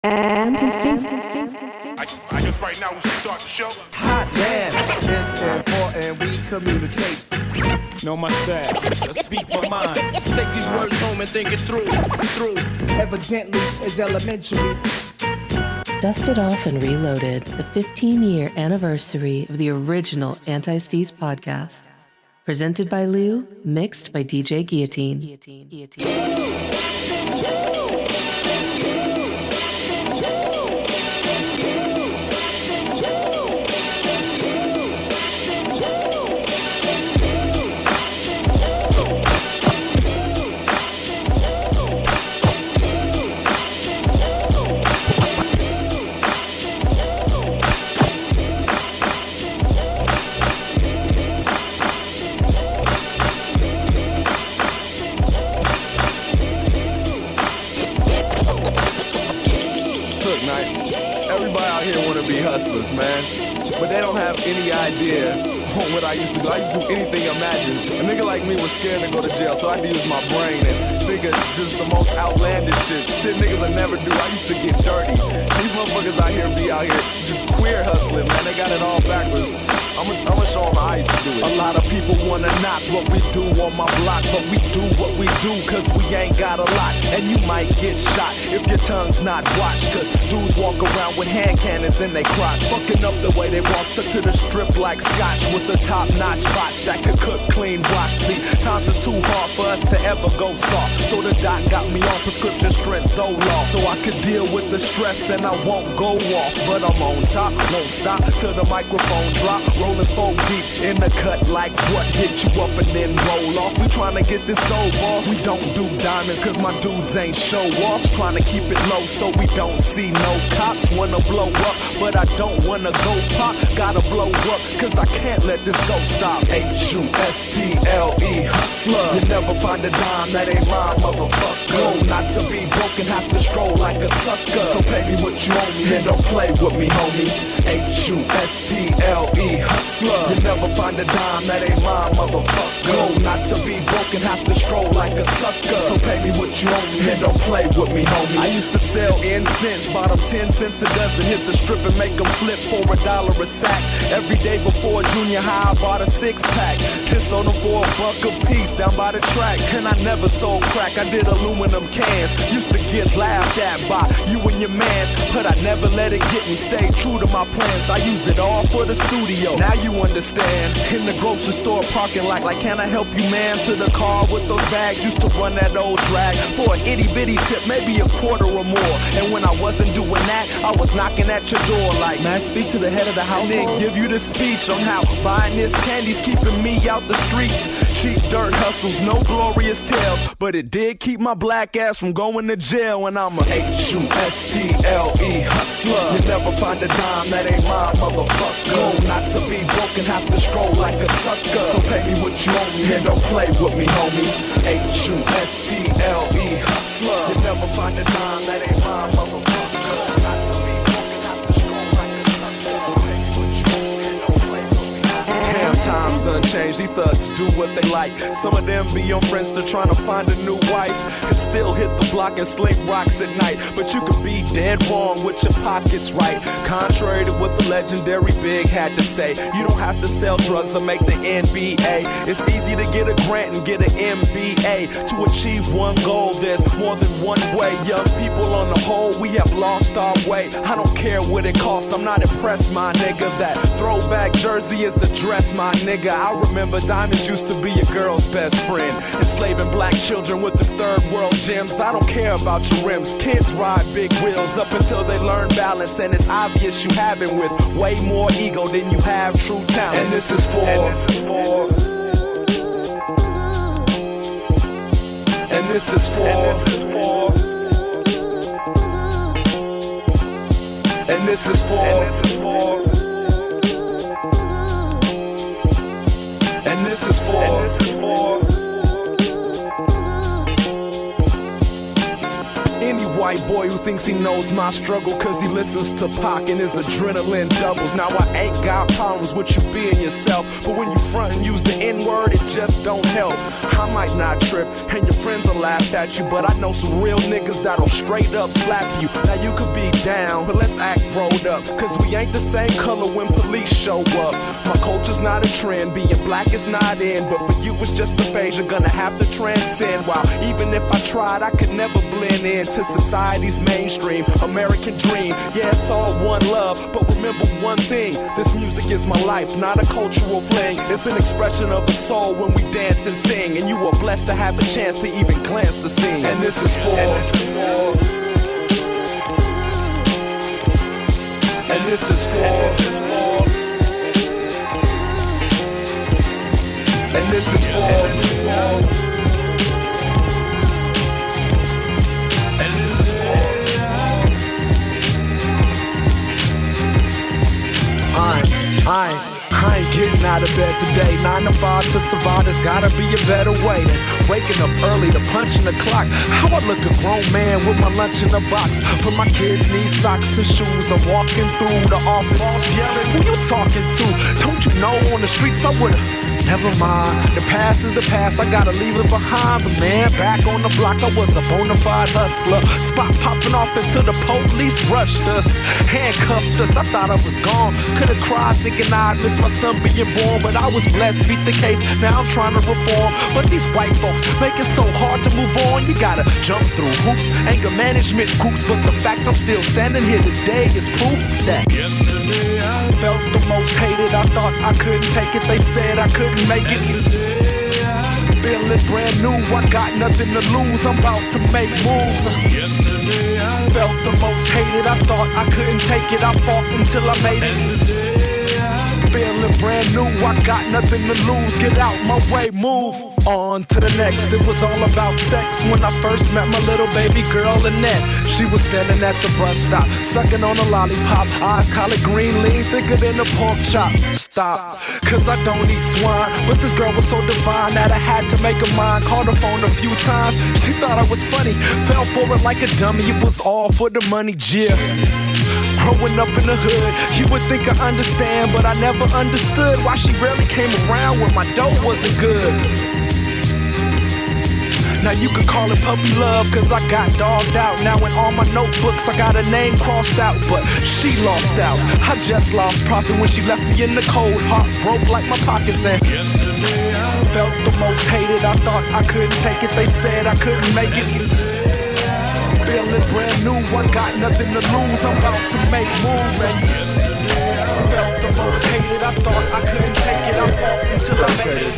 Antisteez. I guess right now we should start the show. Hot damn, it's important we communicate. Know my style. Let's speak my mind. Take these words home and think it through. Evidently, it's elementary. Dusted off and reloaded, the 15-year anniversary of the original Antisteez Podcast. Presented by Lou, mixed by DJ Guilletine. Everybody out here wanna be hustlers, man. But they don't have any idea on what I used to do. I used to do anything imagined. A nigga like me was scared to go to jail, so I had to use my brain and think of just the most outlandish shit niggas will never do. I used to get dirty. These motherfuckers out here be out here just queer hustling, man. They got it all backwards. I'ma show them how I used to do it. A lot of people wanna knock what we do on my block, but we do what we do cause we ain't got a lot. And you might get shot if your tongue's not watched, cause dudes walk around with hand cannons in they crotch, fucking up the way they walk, stuck to the strip like scotch with a top-notch botch that could cook, clean, wash. See, times is too hard for us to ever go soft, so the doc got me on prescription strength Zoloft, so I could deal with the stress and I won't go off. But I'm on top, won't stop till the microphone drop. Rolling folk deep in the cut like what hit you up and then roll off. We tryna get this gold, boss. We don't do diamonds cause my dudes ain't show offs. Tryna keep it low so we don't see no cops. Wanna blow up, but I don't wanna go pop. Gotta blow up cause I can't let this go stop. H-U-S-T-L-E, hustler. You never find a dime that ain't mine, motherfucker. Go not to be broken, have to stroll like a sucker. So pay me what you owe me and don't play with me, homie. H-U-S-T-L-E, hustler. You never find a dime that ain't mine, motherfucker. Go not to be broken, have to stroll like a sucker. So pay me what you owe me and don't play with me, homie. I used to sell incense, bought them 10 cents a dozen. Hit the strip and make them flip for $1 a sack. Every day before junior high, I bought a 6-pack. Kiss on them for $1 a piece down by the track. And I never sold crack, I did aluminum cans. Used to get laughed at by you and your mans, but I never let it get me. Stayed true to my plans, I used it all for the studio. Now you understand. In the grocery store parking lot, like can I help you, man? To the car with those bags, used to run that old drag for an itty bitty tip, maybe a quarter or more. And when I wasn't doing that, I was knocking at your door like, man, speak to the head of the house and then give you the speech on how buying this candy's keeping me out the streets. Cheap dirt hustles, no glorious tales, but it did keep my black ass from going to jail. And I'm a H-U-S-T-L-E hustler. You never find a dime that ain't mine, motherfucker. Go not to be broken, have to stroll like a sucker. So pay me what you owe me and don't play with me, homie. H-U-S-T-L-E hustler. You never find a dime that ain't mine, motherfucker. Go not to be broken, have to stroll like a sucker. So pay me what you owe me and don't play with me, homie. Damn, times done changed, these thugs do what they like. Some of them be on Friendster trying to find a new wife, can still hit the block and sling rocks at night. But you could be dead wrong with your pockets right. Contrary to what the legendary Big had to say, you don't have to sell drugs or make the NBA. It's easy to get a grant and get an MBA. To achieve one goal, there's more than one way. Young people on the whole, we have lost our way. I don't care what it costs, I'm not impressed, my nigga. That throwback jersey is a dress, my nigga. I remember diamonds used to be your girl's best friend, enslaving black children with the third world gems. I don't care about your rims, kids ride big wheels up until they learn balance, and it's obvious you have it with way more ego than you have true talent. And this is for and this is for and this is for and this is for anyone white boy who thinks he knows my struggle cause he listens to Pac and his adrenaline doubles. Now I ain't got problems with you being yourself, but when you front and use the N-word, it just don't help. I might not trip and your friends will laugh at you, but I know some real niggas that'll straight up slap you. Now you could be down, but let's act rolled up, cause we ain't the same color when police show up. My culture's not a trend, being black is not in, but for you it's just a phase you're gonna have to transcend. While even if I tried, I could never blend into society's mainstream American dream. Yeah, it's all one love, but remember one thing, this music is my life, not a cultural fling. It's an expression of the soul when we dance and sing, and you are blessed to have the chance to even glance the scene. And this is for, and this is for, and this is for, and this is for. I ain't getting out of bed today. 9 to 5 to survive, there's gotta be a better way than waking up early to punching the clock. How I look a grown man with my lunch in a box, but my kids need socks and shoes. I'm walking through the office yelling, who you talking to? Don't you know on the streets I would've never mind. The past is the past, I gotta leave it behind. But man, back on the block, I was a bona fide hustler. Spot popping off until the police rushed us, handcuffed us. I thought I was gone, could've cried thinking I'd miss my son being born, but I was blessed, beat the case. Now I'm trying to reform, but these white folks make it so hard to move on. You gotta jump through hoops, anger management groups, but the fact I'm still standing here today is proof that yesterday I felt the most hated. I thought I couldn't take it, they said I couldn't make it. Feeling brand new, I got nothing to lose, I'm about to make moves. Yesterday I felt the most hated, I thought I couldn't take it, I fought until I made it. Feeling brand new, I got nothing to lose, get out my way, move on to the next. It was all about sex when I first met my little baby girl Annette. She was standing at the bus stop, sucking on a lollipop, eyes collard green, lean thicker than a pork chop. Stop, cause I don't eat swine, but this girl was so divine that I had to make her mine. Called her phone a few times, she thought I was funny, fell for it like a dummy, it was all for the money, yeah. Growing up in the hood, you would think I understand, but I never understood why she rarely came around when my dough wasn't good. Now you could call it puppy love, cause I got dogged out. Now in all my notebooks I got her name crossed out, but she lost out. I just lost profit when she left me in the cold, heart broke like my pockets, and felt the most hated. I thought I couldn't take it, they said I couldn't make it. Feeling brand new, I got nothing to lose, I'm about to make moves. Felt the most hated, I thought I couldn't take it, I fought until I made it.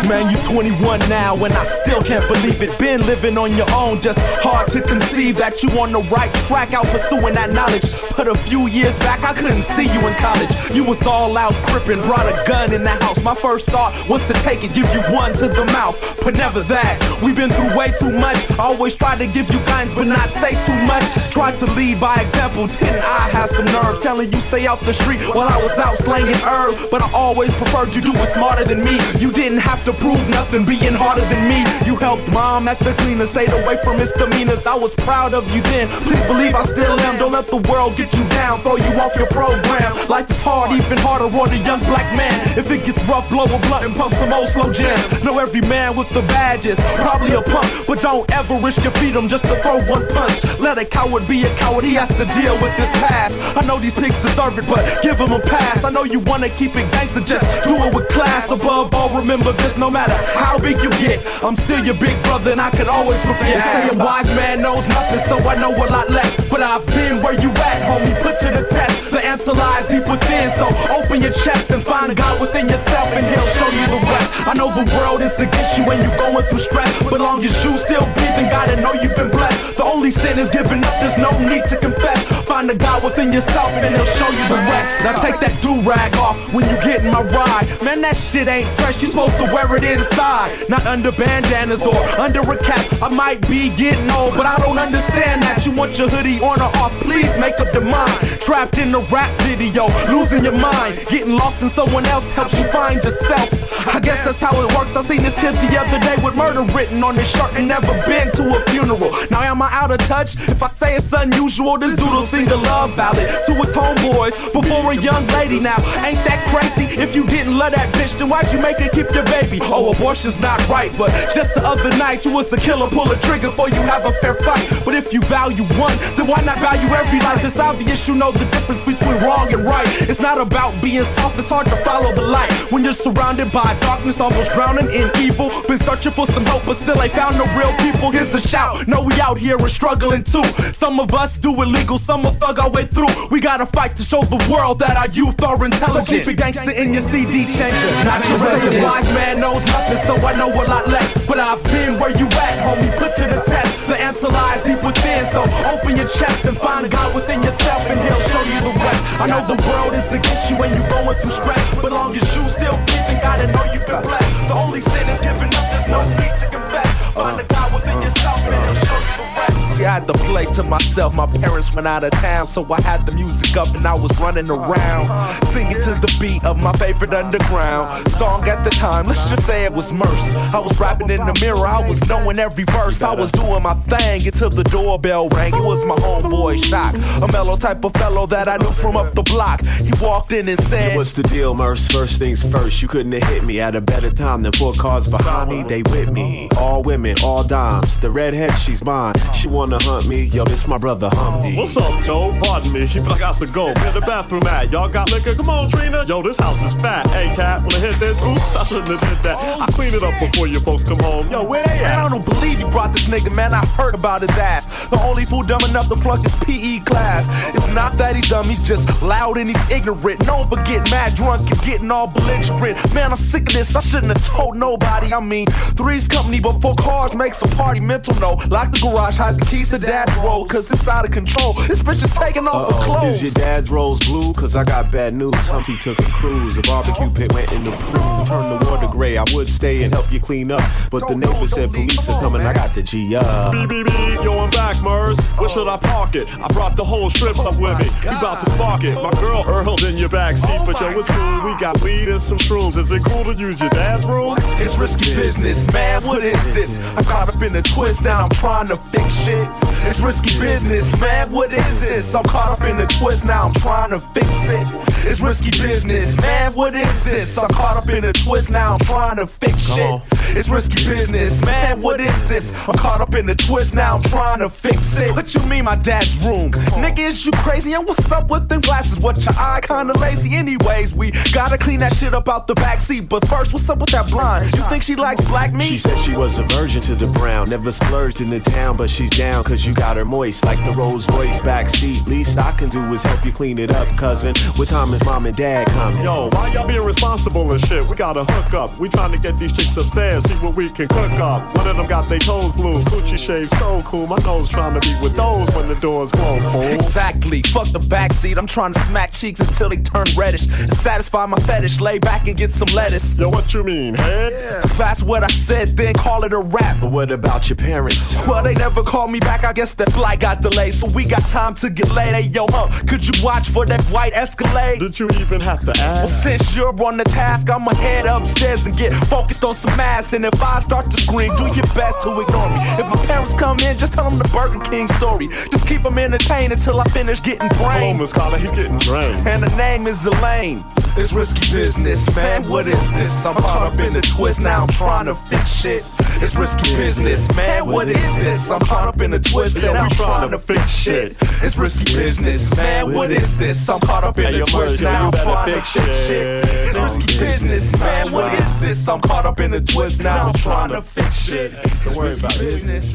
Man, you 21 now and I still can't believe it. Been living on your own, just hard to conceive that you on the right track, out pursuing that knowledge. But a few years back I couldn't see you in college. You was all out crippin', brought a gun in the house. My first thought was to take it, give you one to the mouth, but never that. We've been through way too much. I always tried to give you guidance but not say too much. Tried to lead by example, didn't I have some nerve telling you stay out the street while I was out slanging herb. But I always preferred you do it smarter than me. You didn't have to prove nothing, being harder than me. You helped mom at the cleaner, stayed away from misdemeanors. I was proud of you then, please believe I still am. Don't let the world get you down, throw you off your program. Life is hard, even harder on a young black man. If it gets rough, blow a blunt and pump some old slow jams. Know every man with the badges, probably a punk, but don't ever risk your freedom just to throw one punch. Let a coward be a coward, he has to deal with this past. I know these pigs deserve it, but give them a pass. I know you wanna keep it gangster, just do it with class. Above all, remember this, no matter how big you get, I'm still your big brother and I can always whip your ass. They say a wise man knows nothing, so I know a lot less, but I've been where you at, homie, put to the test. The answer lies deep within, so open your chest and find God within yourself and he'll show you the rest. I know the world is against you and you're going through stress, but long as you still breathing, gotta know you've been blessed. The only sin is giving up, there's no need to confess. Find the God within yourself and he'll show you the rest. Now take that do-rag off when you get in my ride. Man, that shit ain't fresh, you're supposed to wear it inside, not under bandanas or under a cap. I might be getting old, but I don't understand that. You want your hoodie on or off, please make up your mind. Trapped in a rap video, losing your mind. Getting lost in someone else helps you find yourself. I guess that's how it works. I seen this kid the other day with murder written on his shirt and never been to a funeral. Now am I out of touch? If I say it's unusual, this dude'll sing a love ballad to his homeboys before a young lady. Now, ain't that crazy? If you didn't love that bitch, then why'd you make her keep your baby? Oh, abortion's not right, but just the other night you was a killer, pull a trigger before you have a fair fight. But if you value one, then why not value every life? It's obvious you know the difference between wrong and right. It's not about being soft, it's hard to follow the light when you're surrounded by darkness, almost drowning in evil. Been searching for some hope, but still ain't found no real people. Here's a shout, know we out here and struggling too. Some of us do illegal, some will thug our way through. We gotta fight to show the world that our youth are intelligent. So keep it gangster in your CD changer, not your resident. Wise man knows nothing, so I know a lot less. But I've been where you at, homie, put to the test. The answer lies deep within, so open your chest and find God within yourself and he'll show you the rest. I know the world is against you when you're going through stress, but long as you still breathing, gotta know you've been blessed. The only sin is giving up, there's no need to confess. Find the God within yourself and he'll show you the rest. See, I had the place to myself, my parents went out of town, so I had the music up and I was running around, singing to the beat of my favorite underground song at the time. Let's just say it was Murs. I was rapping in the mirror, I was knowing every verse. I was doing my thing until the doorbell rang. It was my homeboy Shock, a mellow type of fellow that I knew from up the block. He walked in and said, what's the deal, Murs? First things first, you couldn't have hit me at a better time than 4 cars behind me. They with me, all women, all dimes. The redhead, she's mine. She wanna hunt me. Yo, this my brother Humpty. What's up, Joe? Pardon me, she feel like I should go. Where the bathroom at? Y'all got liquor? Come on, Trina. Yo, this house is fat. Hey, cat, wanna hit this? Oops, I shouldn't have did that. I clean it up before your folks come home. Yo, where they at? I don't believe you brought this nigga, man. I heard about his ass. The only fool dumb enough to flunk his PE class. It's not that he's dumb, he's just loud and he's ignorant. Known for getting mad drunk and getting all belligerent. Man, I'm sick of this, I shouldn't have told nobody. I mean, 3's company, but 4 cars makes a party mental. No, lock the garage, hide the keys to dad's roll, cause it's out of control. This bitch is taking off her clothes. Is your dad's rose blue? Cause I got bad news. Humpty took a cruise, a barbecue pit went in the pool, turned the water gray. I would stay and help you clean up, but the neighbor said police are coming, I got the G up. Beep, beep, beep, yo, I'm back, Murs. Where should I park it? I brought the whole strips up with me. We about to spark it. My girl Earl's in your backseat, but yo, it's cool. We got weed and some shrooms. Is it cool to use your dad's room? It's risky business, man. What is this? I caught up in a twist, now I'm trying to fix shit. It's risky business, man. What is this? I'm caught up in a twist, now I'm trying to fix it. It's risky business, man. What is this? I'm caught up in a twist, now I'm trying to fix shit. It's risky business, man. What is this? I'm caught up in a twist, now I'm trying to fix it. What you mean, my dad's room? Nigga, is you crazy? And what's up with them glasses? What, your eye kinda lazy? Anyways, we gotta clean that shit up out the backseat. But first, what's up with that blonde? You think she likes black meat? She said she was a virgin to the brown, never splurged in the town, but she's down cause you got her moist like the Rolls Royce backseat. Least I can do is help you clean it up, cousin. What time is mom and dad coming? Yo, why y'all being responsible and shit? We gotta hook up. We trying to get these chicks upstairs, see what we can cook up. One of them got their toes blue, Gucci shave so cool. My nose trying to be with those when the doors close, fool. Exactly, fuck the backseat. I'm trying to smack cheeks until they turn reddish and satisfy my fetish. Lay back and get some lettuce. Yo, what you mean, head? If that's what I said, then call it a rap. But what about your parents? Well, they never called me back. I guess that flight got delayed, so we got time to get laid. Hey, yo, Hump, could you watch for that white Escalade? Did you even have to ask? Well, since you're on the task, I'ma head upstairs and get focused on some ass. And if I start to scream, do your best to ignore me. If my parents come in, just tell them the Burger King story. Just keep them entertained until I finish getting brain. Oh, Miss Carter, he's getting drained. And the name is Elaine. It's risky business, man. What is this? I'm caught up in the twist, now I'm trying to fix shit. It's risky business, man. What is this? I'm caught up in the twist, and I'm trying to fix shit. It's risky business, man. What is this? I'm caught up in the twist, now I'm trying to fix shit. It's risky business, man. What is this? I'm caught up in the twist, now I'm trying to fix shit. It's risky business.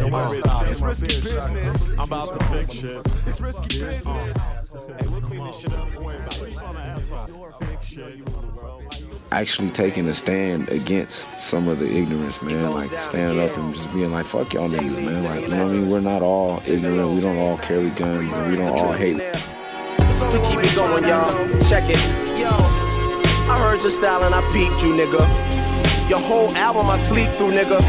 Don't worry about it. It's risky business. I'm about to fix shit. It's risky business. Actually taking a stand against some of the ignorance, man, like standing up and just being like, fuck y'all niggas, man, like, you know what I mean? We're not all ignorant, we don't all carry guns, and we don't all hate. We keep it going, y'all. Check it. Yo, I heard your style and I peeped you, nigga. Your whole album I sleep through, nigga.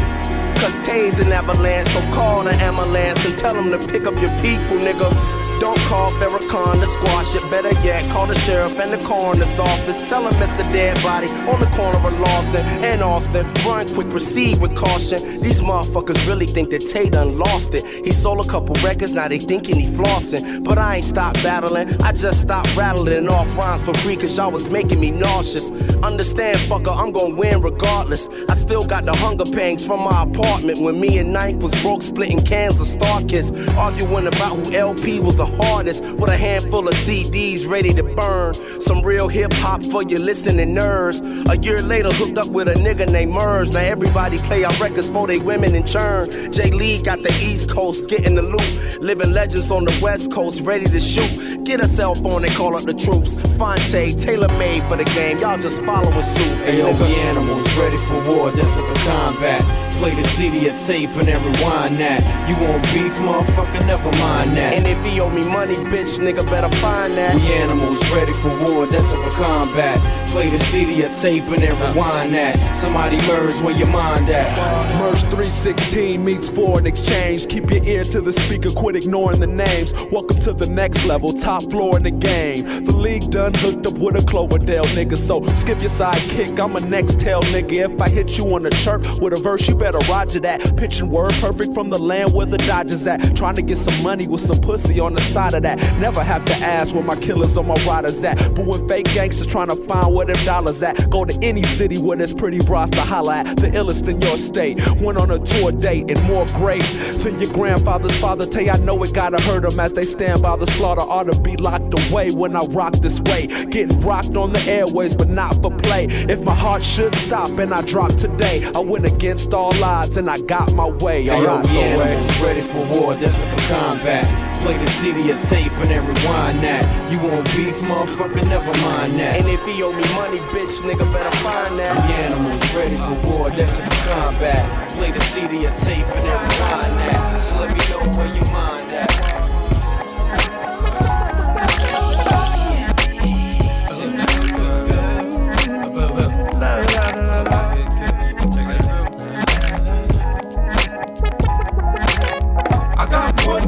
Cause Tay's an avalanche, so call an ambulance and tell them to pick up your people, nigga. Don't call Farrakhan to squash it. Better yet, call the sheriff and the coroner's office. Tell him it's a dead body on the corner of Lawson and Austin. Run quick, proceed with caution. These motherfuckers really think that Tay done lost it. He sold a couple records, now they thinking he flossing. But I ain't stopped battling, I just stopped rattling off rhymes for free cause y'all was making me nauseous. Understand, fucker, I'm gonna win regardless. I still got the hunger pangs from my apartment when me and Ninth was broke splitting cans of Star Kiss. Arguing about who LP was the hardest with a handful of CDs ready to burn. Some real hip hop for your listening nerds. A year later, hooked up with a nigga named Murs. Now everybody play our records for they women in churn. J. Lee got the East Coast getting the loot. Living legends on the West Coast ready to shoot. Get a cell phone and call up the troops. Phonte, tailor-made for the game. Y'all just following suit. Hey yo, we animals ready for war, destined for combat. Play the CD or tape and then rewind that. You want beef, motherfucker, never mind that. And if he owe me money, bitch, nigga better find that. We animals ready for war, destined for combat. Play the CD or tape and then rewind that. Somebody Murs where your mind at. Murs 316 meets foreign exchange. Keep your ear to the speaker, quit ignoring the names. Welcome to the next level, top floor in the game. The league done hooked up with a Cloverdale nigga, so skip your sidekick, I'm a next tail nigga. If I hit you on the chirp with a verse, you better roger that. Pitching word perfect from the land where the Dodgers at. Trying to get some money with some pussy on the side of that. Never have to ask where my killers or my riders at. But when fake gangsters trying to find where them dollars at, go to any city where there's pretty bras to holla at. The illest in your state. Went on a tour date and more great than your grandfather's father. Tay, I know it gotta hurt them as they stand by the slaughter. Ought to be locked away when I rock this way. Getting rocked on the airways, but not for play. If my heart should stop and I drop today, I went against all odds and I got my way. Hey yo, we animals ready for war, destined for combat. Play the CD or tape and then rewind that. You want beef, motherfucker, never mind that. And if he owe me money, bitch, nigga better find that. We animals ready for war, destined for combat. Play the CD or tape and then rewind that. So let me know where your mind at.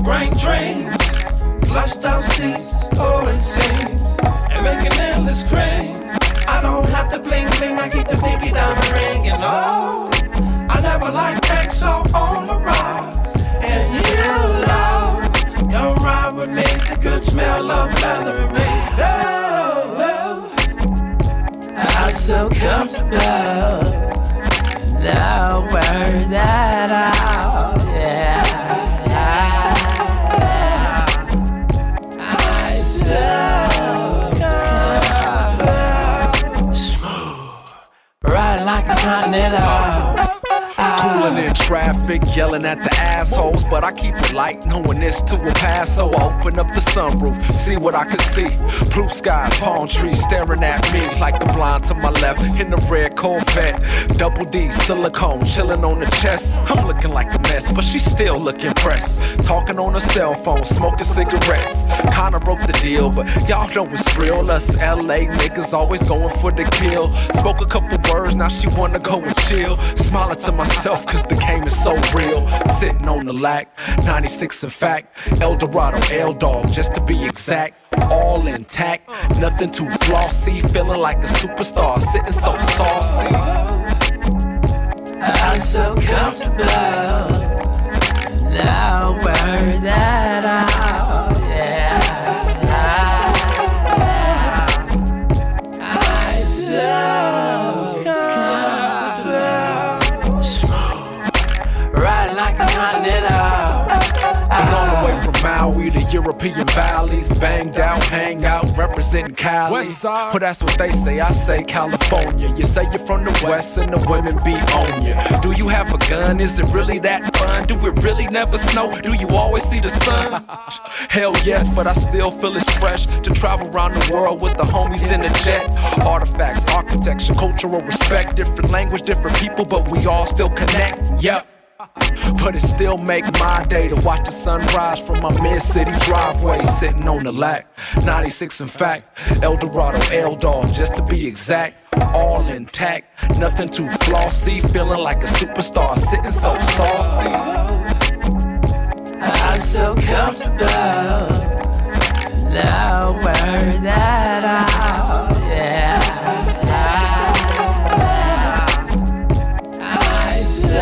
Grain trains, flushed out seats, oh it seems, and making endless cream. I don't have to bling bling, I keep the pinky diamond ring, and oh, I never liked XO on the rocks. And you love, come ride with me, the good smell of leather and me. Oh, I'm so comfortable, now work that out, yeah. Riding like a continental. Cooling in traffic, yelling at the assholes, but I keep it light, knowing this to a pass. So I open up the sunroof, see what I can see. Blue sky, palm trees staring at me like the blind to my left in the red Corvette. Double D, silicone, chilling on the chest. I'm looking like a mess, but she's still looking pressed. Talking on her cell phone, smoking cigarettes. Kinda broke the deal, but y'all know it's real. Us LA niggas always going for the kill. Spoke a couple words, now she wanna go and chill. Smiling to myself cause the game is so real. Sitting on the lack, 96 in fact. Eldorado, L-Dog, just to be exact. All intact, nothing too flossy. Feeling like a superstar, sitting so saucy. I'm so comfortable, now work that out, yeah. I'm so comfortable, smooth, riding like a continental. I'm on the way from Maui to European valleys. Banged out, hang out, representing Cali. Well, that's what they say, I say California. You say you're from the West and the women be on you. Do you have a gun? Is it really that fun? Do it really never snow? Do you always see the sun? Hell yes, but I still feel it's fresh to travel around the world with the homies in a jet. Artifacts, architecture, cultural respect, different language, different people, but we all still connect. Yep. But it still make my day to watch the sunrise from my mid-city driveway, sitting on the lack. 96 in fact, El Dorado, L-Dog, just to be exact. All intact, nothing too flossy, feeling like a superstar, sitting so saucy. I'm so comfortable. Now work that out, yeah. I'm so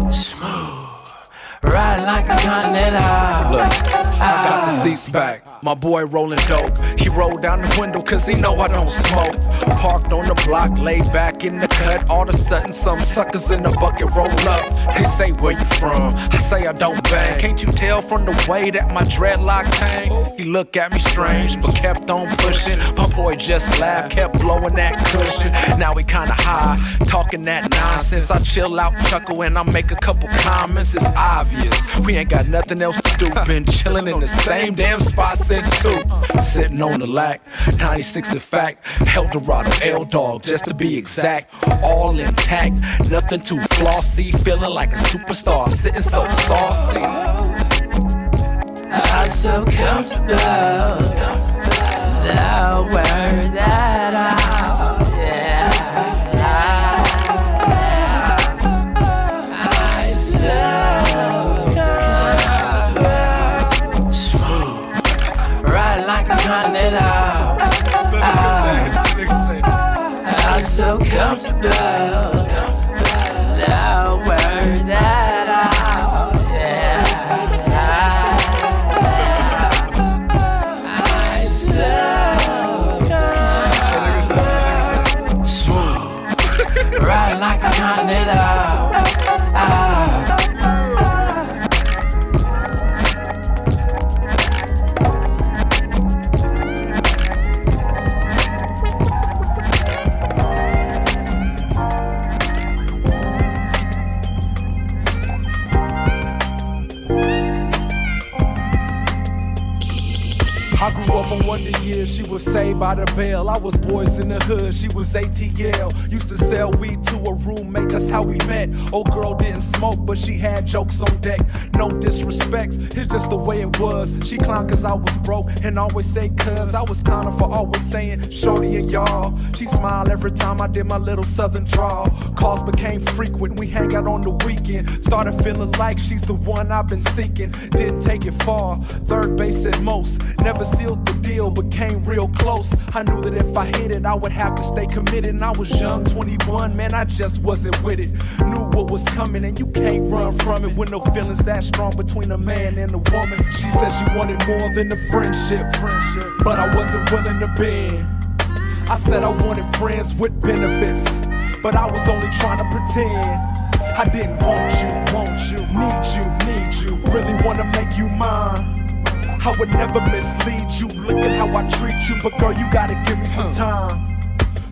smooth, ride like a continental. Look, I got the seats back. My boy rolling dope. He rolled down the window cause he know I don't smoke. Parked on the block, laid back in the cut. All of a sudden some suckers in the bucket roll up. They say where you from? I say I don't bang. Can't you tell from the way that my dreadlocks hang? He looked at me strange but kept on pushing. My boy just laughed, kept blowing that cushion. Now he kinda high, talking that nonsense. I chill out, chuckle and I make a couple comments. It's obvious, we ain't got nothing else to do. Been chilling in the same damn spot since 2. Sitting on the lack, 96 in fact, El Dorado, L-Dog, just to be exact. All intact, nothing too flossy, feeling like a superstar, sitting so saucy. I'm so comfortable. Now work that out, yeah. I'm so comfortable. Ride like a continental. I'm so comfortable. Now work that out, yeah. I'm so smooth, ride like a continental. I grew up on Wonder Years, she was saved by the bell. I was boys in the hood, she was ATL. Used to sell weed to a roommate, that's how we met. Old girl didn't smoke, but she had jokes on deck. No disrespects, it's just the way it was. She climbed cause I was broke and always say cuz. I was kinda for always saying shorty and y'all. She smiled every time I did my little southern drawl. Calls became frequent, we hang out on the weekend. Started feeling like she's the one I've been seeking. Didn't take it far, third base at most. Never sealed the deal, but came real close. I knew that if I hit it, I would have to stay committed. And I was young, 21, man, I just wasn't with it. Knew what was coming, and you can't run from it. With no feelings that strong between a man and a woman. She said she wanted more than a friendship, but I wasn't willing to bend. I said I wanted friends with benefits, but I was only trying to pretend. I didn't want you, need you, really wanna make you mine. I would never mislead you, look at how I treat you, but girl, you gotta give me some time.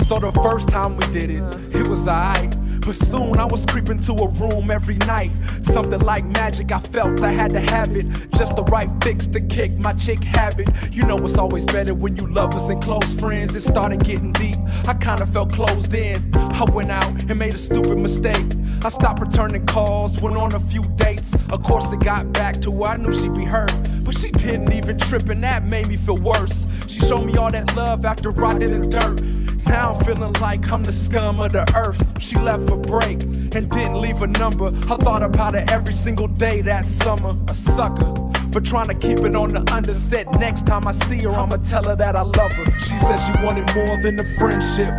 So the first time we did it, it was alright. But soon I was creeping to a room every night. Something like magic, I felt I had to have it. Just the right fix to kick my chick habit. You know it's always better when you lovers and close friends. It started getting deep, I kinda felt closed in. I went out and made a stupid mistake. I stopped returning calls, went on a few dates. Of course it got back to where I knew she'd be hurt, but she didn't even trip and that made me feel worse. She showed me all that love after I did the dirt. Now I'm feeling like I'm the scum of the earth. She left for break and didn't leave a number. I thought about her every single day that summer. A sucker for trying to keep it on the underset. Next time I see her, I'ma tell her that I love her. She said she wanted more than a friendship,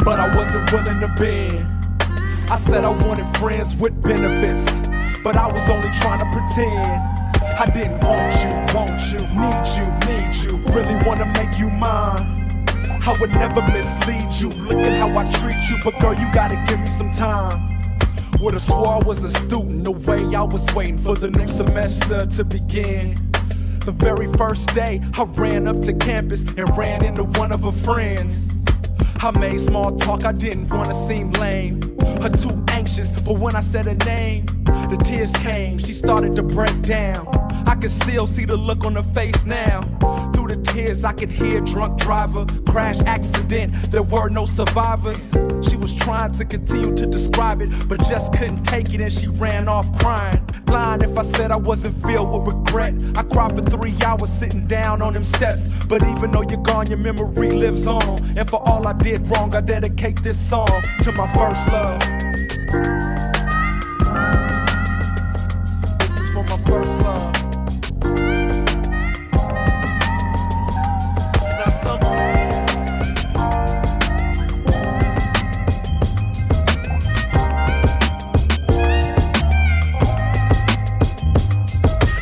but I wasn't willing to bend. I said I wanted friends with benefits, but I was only trying to pretend. I didn't want you, need you, really wanna make you mine. I would never mislead you, look at how I treat you, but girl, you gotta give me some time. Would've swore I was a student, the way I was waiting for the new semester to begin. The very first day, I ran up to campus and ran into one of her friends. I made small talk, I didn't wanna seem lame or too anxious, but when I said her name, the tears came, she started to break down. I can still see the look on her face now. Through the tears I could hear drunk driver, crash accident, there were no survivors. She was trying to continue to describe it, but just couldn't take it and she ran off crying. Lying if I said I wasn't filled with regret. I cried for 3 hours sitting down on them steps, but even though you're gone, your memory lives on. And for all I did wrong, I dedicate this song to my first love. This is for my first love.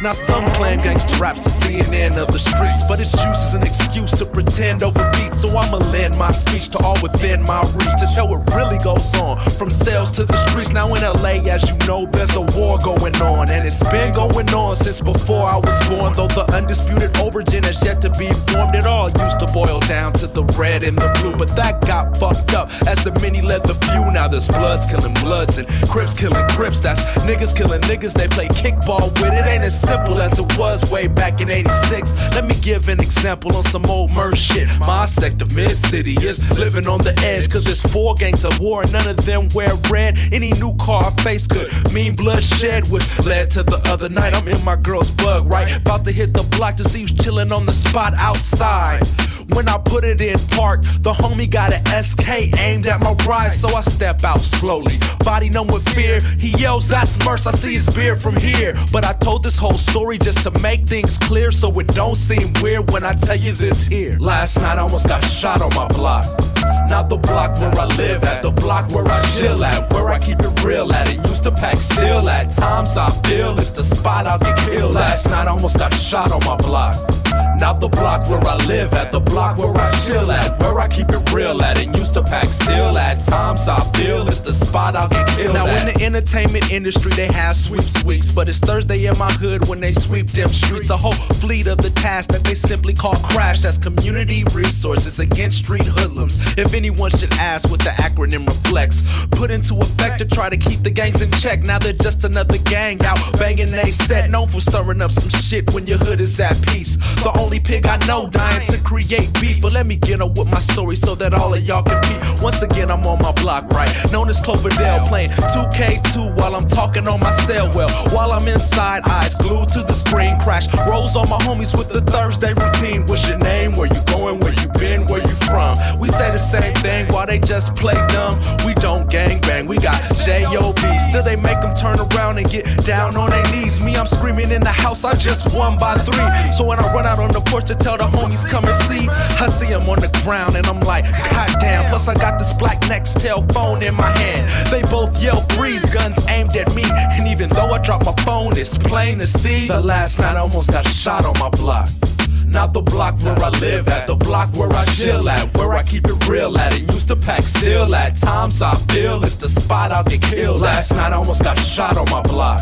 Now some claim gangsta raps the CNN of the streets, but it's used as an excuse to pretend over beats. So I'ma lend my speech to all within my reach to tell what really goes on, from cells to the streets. Now in LA, as you know, there's a war going on, and it's been going on since before I was born. Though the undisputed origin has yet to be formed, it all used to boil down to the red and the blue, but that got fucked up as the many led the few. Now there's bloods killing bloods and crips killing crips. That's niggas killing niggas, they play kickball with it. Ain't as simple as it was way back in 86. Let me give an example on some old Murs shit. My sect of mid-city is living on the edge, cause there's 4 gangs of war and none of them wear red. Any new car I face could mean bloodshed, which led to the other night. I'm in my girl's bug, right? About to hit the block to see who's chilling on the spot outside. When I put it in park, the homie got an SK aimed at my ride, so I step out slowly. Body numb with fear, he yells, "That's Murs, I see his beard from here." But I told this whole story just to make things clear, so it don't seem weird when I tell you this here. Last night I almost got shot on my block. Not the block where I live at, the block where I chill at, where I keep it real at. It used to pack still at times I feel it's the spot I'll get killed. Last night I almost got shot on my block. Not the block where I live at, the block where I chill at, where I keep it real at. It used to pack still at times I feel it's the spot I'll get killed now at. In the entertainment industry they have sweeps weeks, but it's Thursday in my hood when they sweep them streets. A whole fleet of the task that they simply call crash. That's community resources against street hoodlums. If anyone should ask what the acronym reflects, put into effect to try to keep the gangs in check. Now they're just another gang out banging they set, known for stirring up some shit when your hood is at peace. The only pig I know dying to create beef, but let me get up with my story so that all of y'all can peep. Once again I'm on my block, right, known as Cloverdale, playing 2K2 while I'm talking on my cell. Well, while I'm inside, eyes glued to the screen, crash rolls on my homies with the Thursday routine. What's your name, where you going, where you been, where you from? We say the same thing while they just play dumb. We don't gang bang, we got J.O.B. Still they make them turn around and get down on their knees. Me, I'm screaming in the house, I just won by 3. So when I run out on the porch to tell the homies come and see, I see him on the ground and I'm like, God damn. Plus I got this black Nextel phone in my hand. They both yell freeze, guns aimed at me, and even though I dropped my phone, it's plain to see. The last night I almost got shot on my block. Not the block where I live at, the block where I chill at, where I keep it real at. It used to pack still at times I feel it's the spot I'll get killed. Last night I almost got shot on my block.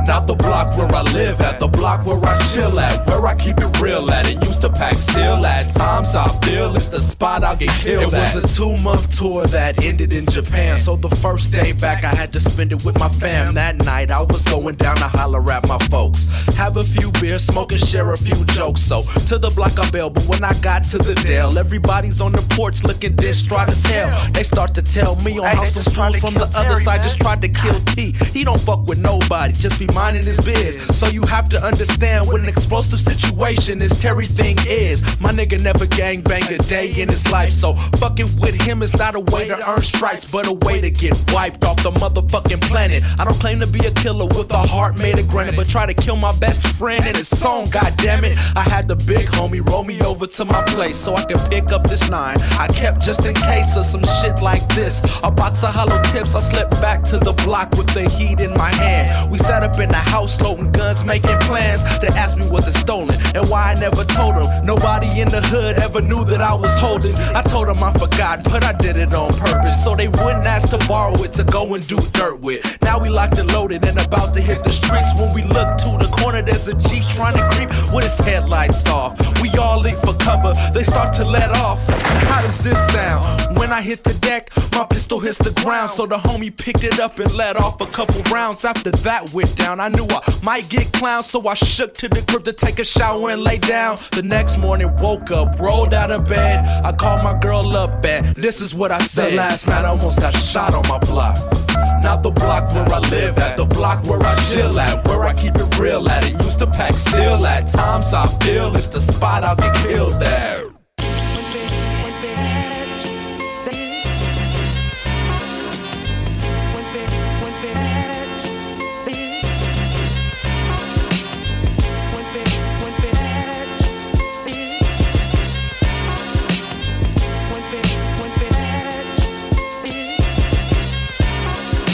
Not the block where I live at, the block where I chill at, where I keep it real at. It used to pack still at times I feel it's the spot I'll get killed at. It was a 2-month tour that ended in Japan, so the first day back I had to spend it with my fam. That night I was going down to holler at my folks, have a few beers, smoke and share a few jokes. So to the block I bailed, but when I got to the Dale, everybody's on the porch looking distraught as hell. They start to tell me on how some fools from the other side just tried to kill T. He don't fuck with nobody, just be minding his biz. So you have to understand what an explosive situation this Terry thing is. My nigga never gangbanged a day in his life, so fucking with him is not a way to earn stripes, but a way to get wiped off the motherfucking planet. I don't claim to be a killer with a heart made of granite, but try to kill my best friend in his song, goddammit. I had the big homie roll me over to my place so I could pick up this 9 I kept just in case of some shit like this. A box of hollow tips, I slipped back to the block with the heat in my hand. We sat up in the house loading guns, making plans. They asked me was it stolen and why I never told them. Nobody in the hood ever knew that I was holding. I told them I forgot, but I did it on purpose, so they wouldn't ask to borrow it to go and do dirt with. Now we locked and loaded and about to hit the streets. When we look to the corner, there's a Jeep trying to creep with his headlights off. We all leap for cover, they start to let off. How does this sound? When I hit the deck, my pistol hits the ground, so the homie picked it up and let off a couple rounds. After that went down, I knew I might get clowned, so I shook to the crib to take a shower and lay down. The next morning, woke up, rolled out of bed. I called my girl up and this is what I said. Last night I almost got shot on my block. Not the block where I live at, the block where I chill at, where I keep it real at. It used to pack steel at times I feel it's the spot I'll get killed at.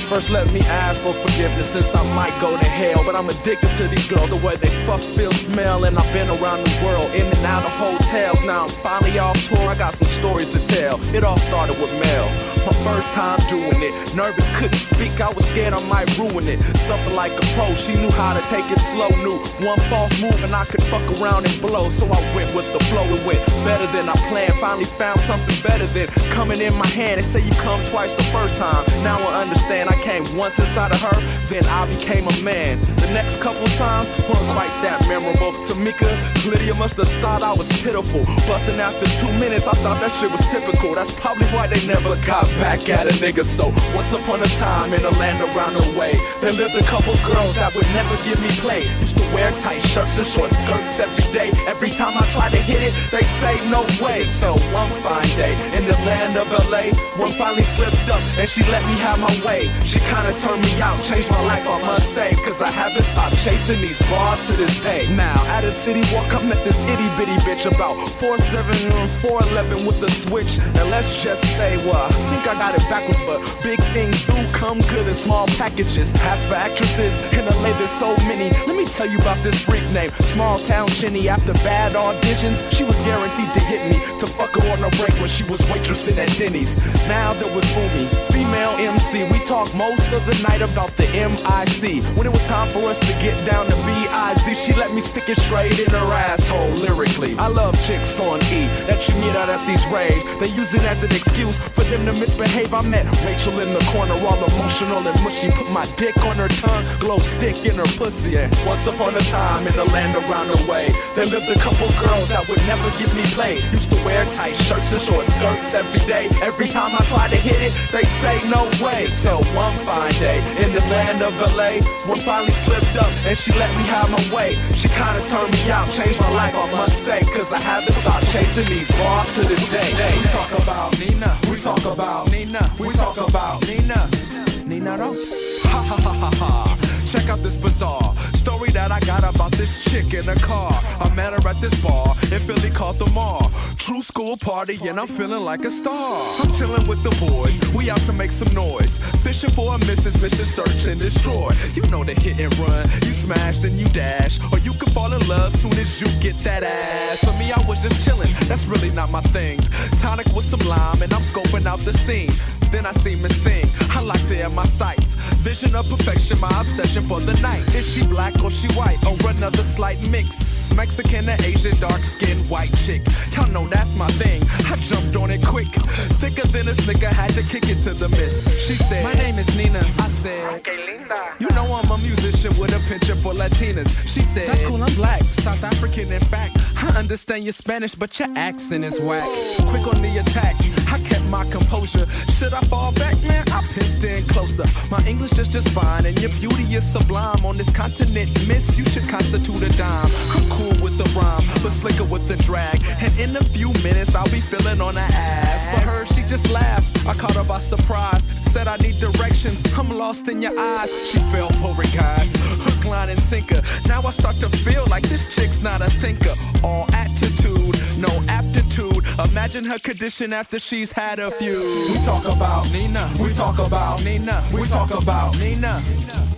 First let me ask for forgiveness since I might go to hell. But I'm addicted to these girls, the way they fuck, feel, smell. And I've been around the world, in and out of hotels. Now I'm finally off tour, I got some stories to tell. It all started with Mel, my first time doing it. Nervous, couldn't speak, I was scared I might ruin it. Something like a pro, she knew how to take it slow. Knew one false move and I could fuck around and blow. So I went with the flow, it went better than I planned. Finally found something better than coming in my hand. They say you come twice the first time, now I understand. I came once inside of her, then I became a man. The next couple times weren't quite that memorable. Tamika, Lydia must have thought I was pitiful. Busting after 2 minutes, I thought that shit was typical. That's probably why they never got back at a nigga. So once upon a time in a land around the way, there lived a couple girls that would never give me play. Used to wear tight shirts and short skirts every day. Every time I try to hit it, they say no way. So one fine day in this land of LA, one finally slipped up and she let me have my way. She kinda turned me out, changed my life, I must say, cause I haven't stopped chasing these bars to this day. Now, at a city walk, I met this itty bitty bitch about 4'7" and 4'11" with the switch. And let's just say, well, I think I got it backwards, but big things do come good in small packages. As for actresses in LA, there's so many. Let me tell you about this freak named Small Town Jenny. After bad auditions, she was guaranteed to hit me, to fuck her on the break when she was waitressing at Denny's. Now there was Umi, female MC. We talked most of the night about the MIC. When it was time for us to get down to B.I.Z., she let me stick it straight in her asshole lyrically. I love chicks on E that you meet out at these raves. They use it as an excuse for them to misbehave. I met Rachel in the corner, all emotional and mushy. Put my dick on her tongue, glow stick in her pussy. And once upon a time in the land around the way, there lived a couple girls that would never give me play. Used to wear tight shirts and short skirts every day. Every time I try to hit it, they say no way. So one fine day in this land of LA, one finally slipped up and she let me have my way. She kinda turned me out, changed my life, I must say, cause I haven't stopped chasing these bars to this day. We talk about Nina, we talk about Nina, we talk about Nina. Nina Rose. Ha ha ha ha ha. Check out this bizarre story that I got about this chick in a car. I met her at this bar in Philly called the Mall. True school party and I'm feeling like a star. I'm chilling with the boys, we out to make some noise. Fishing for a missus, mission search and destroy. You know the hit and run, you smash then you dash. Or you can fall in love soon as you get that ass. For me I was just chilling, that's really not my thing. Tonic with some lime and I'm scoping out the scene. Then I see Miss Thing, I like her in my sights. Vision of perfection, my obsession for the night. Is she black or she white or another slight mix? Mexican or Asian, dark skin, white chick. Y'all know that's my thing, I jumped on it quick. Thicker than a snicker, had to kick it to the miss. She said, my name is Nina. I said, you know I'm a musician with a penchant for Latinas. She said, that's cool, I'm black, South African in fact. I understand your Spanish, but your accent is whack. Quick on the attack, I kept my composure. Should I fall back, man? I pimped in closer. My English is just fine, and your beauty is sublime. On this continent, miss, you should constitute a dime. I'm cool with the rhyme, but slicker with the drag. And in a few minutes, I'll be feeling on her ass. For her, she just laughed. I caught her by surprise. Said I need directions, I'm lost in your eyes. She fell for it, guys. Hook, line, and sinker. Now I start to feel like this chick's not a thinker. All attitude, no aptitude. Imagine her condition after she's had a few. We talk about Nina, we talk about Nina, we talk about Nina.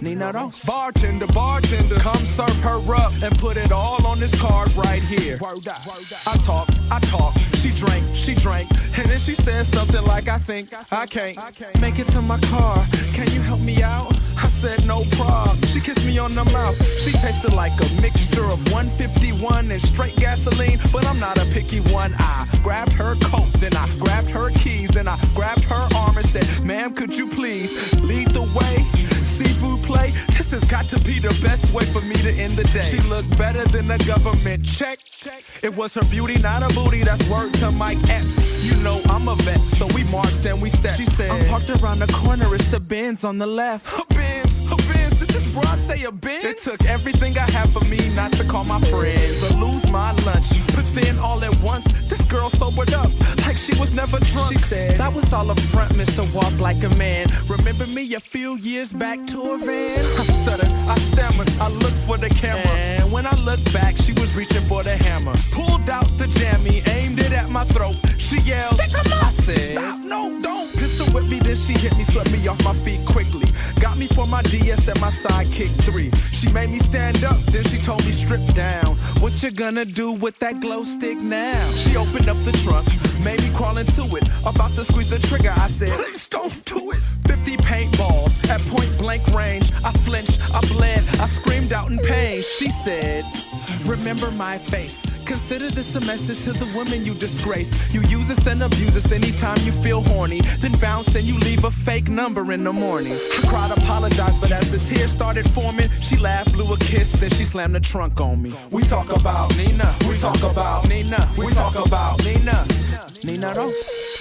Nina Ross. Bartender, come serve her up and put it all on this card right here. I talk, she drank, and then she said something like, I think I can't make it to my car. Can you help me out? I said no problem. She kissed me on the mouth. She tasted like a mixture of 151 and straight gasoline, but I'm not a picky one. I grabbed her coat, then I grabbed her keys, then I grabbed her arm and said, ma'am, could you please lead the way? Seafood play, this has got to be the best way for me to end the day. She looked better than a government check. It was her beauty, not a booty, that's word to Mike Epps. You know I'm a vet, so we marched and we stepped. She said, I'm parked around the corner, it's the Benz on the left. A Benz, did this broad say a Benz? It took everything I have for me not to call my friends or lose my lunch. But then all at once, this girl sobered up like she was never drunk. She said, that was all a front, Mr. Walk Like a Man. Remember me a few years back to a van? I stuttered, I stammered, I looked for the camera. And when I looked back, she was reaching for the hammer. Pulled out the jammy, aimed it at my throat. She yelled, stick 'em up. I said, stop, no, don't. Pistol whipped me, then she hit me, swept me off my feet quickly. Got me for my DS and my sidekick 3. She made me stand up, then she told me strip down. What you gonna do with that glow stick now? She opened up the trunk, made me crawl into it. About to squeeze the trigger, I said, please don't do it. 50 paintballs at point blank range. I flinched, I bled, I screamed out in pain. She said, remember my face. Consider this a message to the women you disgrace. You use us and abuse us anytime you feel horny. Then bounce and you leave a fake number in the morning. I cried, apologized, but as the tears started forming, she laughed, blew a kiss, then she slammed the trunk on me. We talk about Nina, we talk about Nina, we talk about Nina, Nina Ross.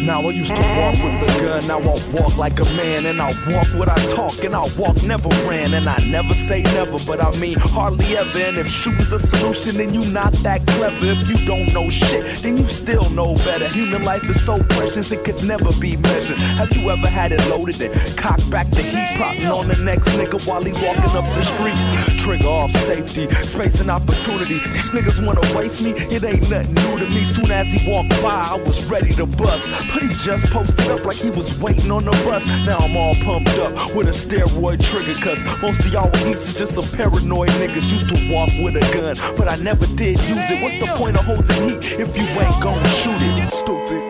Now I used to walk with a gun, now I walk like a man. And I walk what I talk, and I walk never ran. And I never say never, but I mean hardly ever. And if shoot's the solution, then you not that clever. If you don't know shit, then you still know better. Human life is so precious, it could never be measured. Have you ever had it loaded and cocked back the heat, plotting on the next nigga while he walking up the street? Trigger off safety, space and opportunity. These niggas wanna waste me, it ain't nothing new to me. Soon as he walked by, I was ready to bust. But he just posted up like he was waiting on the bus. Now I'm all pumped up with a steroid trigger, cause most of y'all geeks is just some paranoid niggas. Used to walk with a gun, but I never did use it. What's the point of holding heat if you ain't gonna shoot it? Stupid.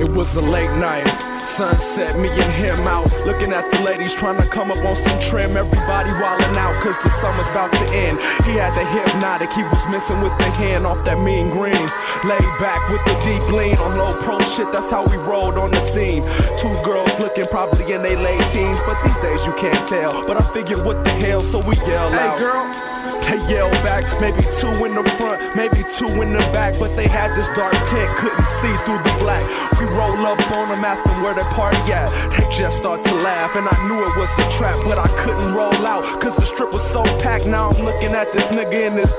It was a late night. Sunset, me and him out, looking at the ladies trying to come up on some trim. Everybody wildin' out cause the summer's about to end. He had the hypnotic, he was missing with the hand off that mean green. Laid back with the deep lean on low pro shit, that's how we rolled on the scene. 2 girls looking probably in they late teens, but these days you can't tell. But I figured what the hell, so we yell out. Hey girl! They yelled back, maybe 2 in the front, maybe 2 in the back. But they had this dark tent, couldn't see through the black. We roll up on them, ask them where they party at. They just start to laugh, and I knew it was a trap, but I couldn't roll out, cause the strip was so packed. Now I'm looking at this nigga in this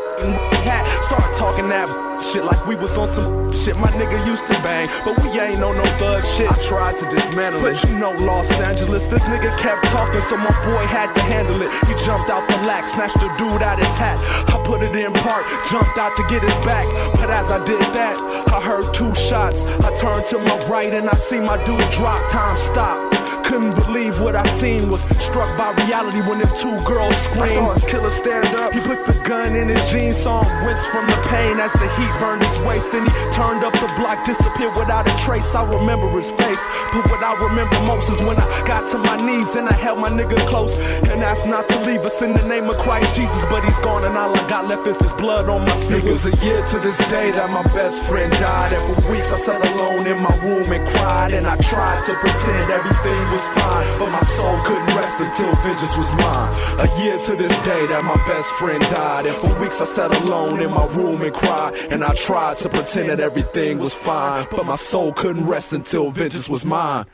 hat, start talking that shit like we was on some shit my nigga used to bang, but we ain't on no thug shit. I tried to dismantle it, but you know Los Angeles, this nigga kept talking, so my boy had to handle it. He jumped out the lack, snatched the dude out his hat. I put it in park, jumped out to get his back, but as I did that, I heard 2 shots. I turned to my right and I see my dude drop. Time stopped. Couldn't believe what I seen, was struck by reality when them 2 girls screamed. I saw his killer stand up, he put the gun in his jeans, saw him wince from the pain as the heat burned his waist. And he turned up the block, disappeared without a trace. I remember his face, but what I remember most is when I got to my knees and I held my nigga close and asked not to leave us in the name of Christ Jesus. But he's gone and all I got left is this blood on my sneakers. It was a year to this day that my best friend died, and for weeks I sat alone in my room and cried. And I tried to pretend everything was fine, but my soul couldn't rest until vengeance was mine. A year to this day that my best friend died, and for weeks I sat alone in my room and cried. And I tried to pretend that everything was fine, but my soul couldn't rest until vengeance was mine.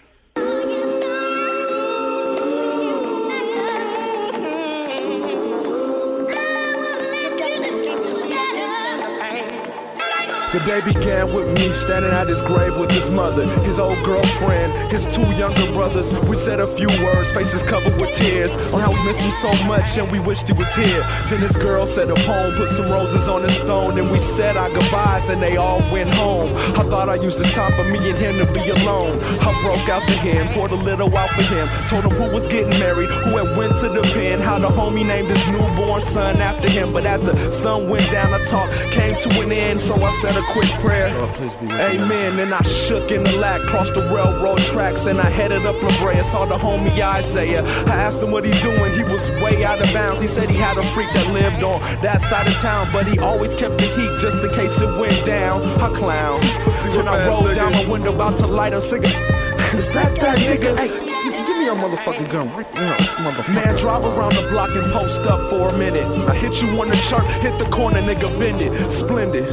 The day began with me standing at his grave with his mother, his old girlfriend, his two younger brothers. We said a few words, faces covered with tears, on how we missed him so much and we wished he was here. Then his girl said a poem, put some roses on the stone, and we said our goodbyes and they all went home. I thought I used this time for me and him to be alone. I broke out to him, poured a little out for him, told him who was getting married, who had went to the pen, how the homie named his newborn son after him. But as the sun went down, the talk came to an end, so I said a quick prayer. Lord, please be with amen. And I shook in the lack, crossed the railroad tracks, and I headed up La Brea, saw the homie Isaiah. I asked him what he doing, he was way out of bounds. He said he had a freak that lived on that side of town, but he always kept the heat just in case it went down. I clown. Then I rolled down my window about to light a cigarette. Is that nigga? Hey, give me your motherfucking gun. Man, drive around the block and post up for a minute. I hit you on the chart, hit the corner, nigga, bend it. Splendid.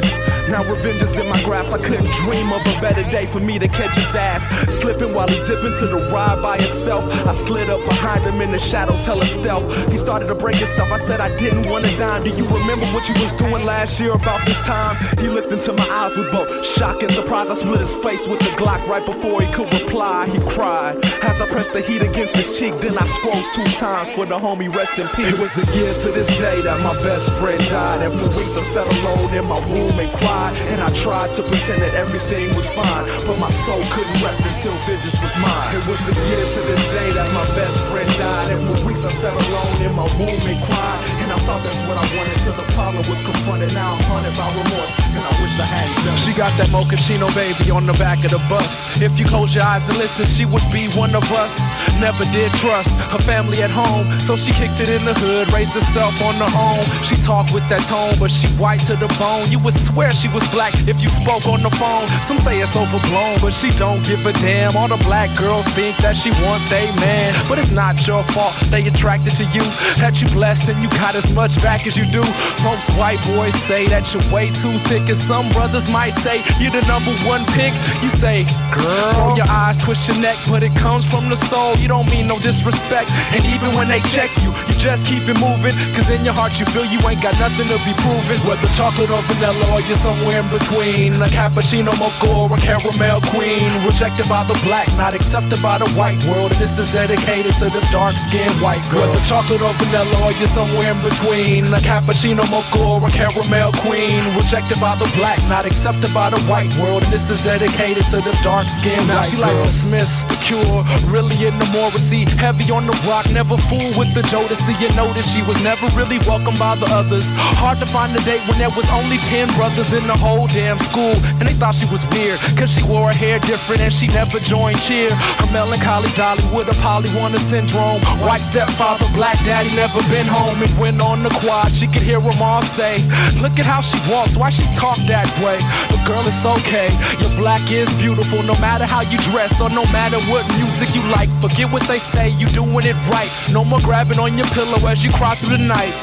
Now revenge is in my grasp. I couldn't dream of a better day for me to catch his ass. Slipping while he dipped into the ride by himself. I slid up behind him in the shadows, hella stealth. He started to break himself. I said I didn't want to dime. Do you remember what you was doing last year about this time? He looked into my eyes with both shock and surprise. I split his face with the Glock right before he could reply. He cried as I pressed the heat against his cheek. Then I scrolled 2 times for the homie rest in peace. It was a year to this day that my best friend died, and for weeks I sat alone in my room and cried. And I tried to pretend that everything was fine, but my soul couldn't rest until vengeance was mine. It was a year to this day that my best friend died, and for weeks I sat alone in my room and cried. And I thought that's what I wanted till the problem was confronted. Now I'm haunted by remorse, and I wish I hadn't done it. She got that mochaccino baby on the back of the bus. If you close your eyes and listen, she would be one of us. Never did trust her family at home, so she kicked it in the hood, raised herself on her own. She talked with that tone, but she white to the bone. You would swear she was black if you spoke on the phone. Some say it's overblown, but she don't give a damn. All the black girls think that she want they man, but it's not your fault they attracted to you, that you blessed and you got as much back as you do. Most white boys say that you're way too thick, and some brothers might say you're the #1 pick. You say, girl, roll your eyes, twist your neck, but it comes from the soul. You don't mean no disrespect, and even when they check you, you just keep it moving, cause in your heart you feel you ain't got nothing to be proven. Whether chocolate or vanilla or you're somewhere in between, a cappuccino mocha or a caramel queen, rejected by the black, not accepted by the white world, and this is dedicated to the dark-skinned white girl. Whether chocolate or vanilla or you're somewhere in between, a cappuccino mocha or a caramel queen, rejected by the black, not accepted by the white world, and this is dedicated to the dark-skinned white girl. Now she like the Smiths, the Cure, really in the Morrissey, heavy on the rock, never fool with the Jodeci. You notice she was never really welcomed by the others. Hard to find a date when there was only 10 brothers in the whole damn school, and they thought she was weird, cause she wore her hair different and she never joined cheer. Her melancholy dolly with a polywarner syndrome, white stepfather, black daddy, never been home. And went on the quad, she could hear them all say, look at how she walks, why she talk that way? But girl, it's okay, your black is beautiful, no matter how you dress or no matter what music you like. Forget what they say, you doing it right. No more grabbing on your pillow as you cry through the night.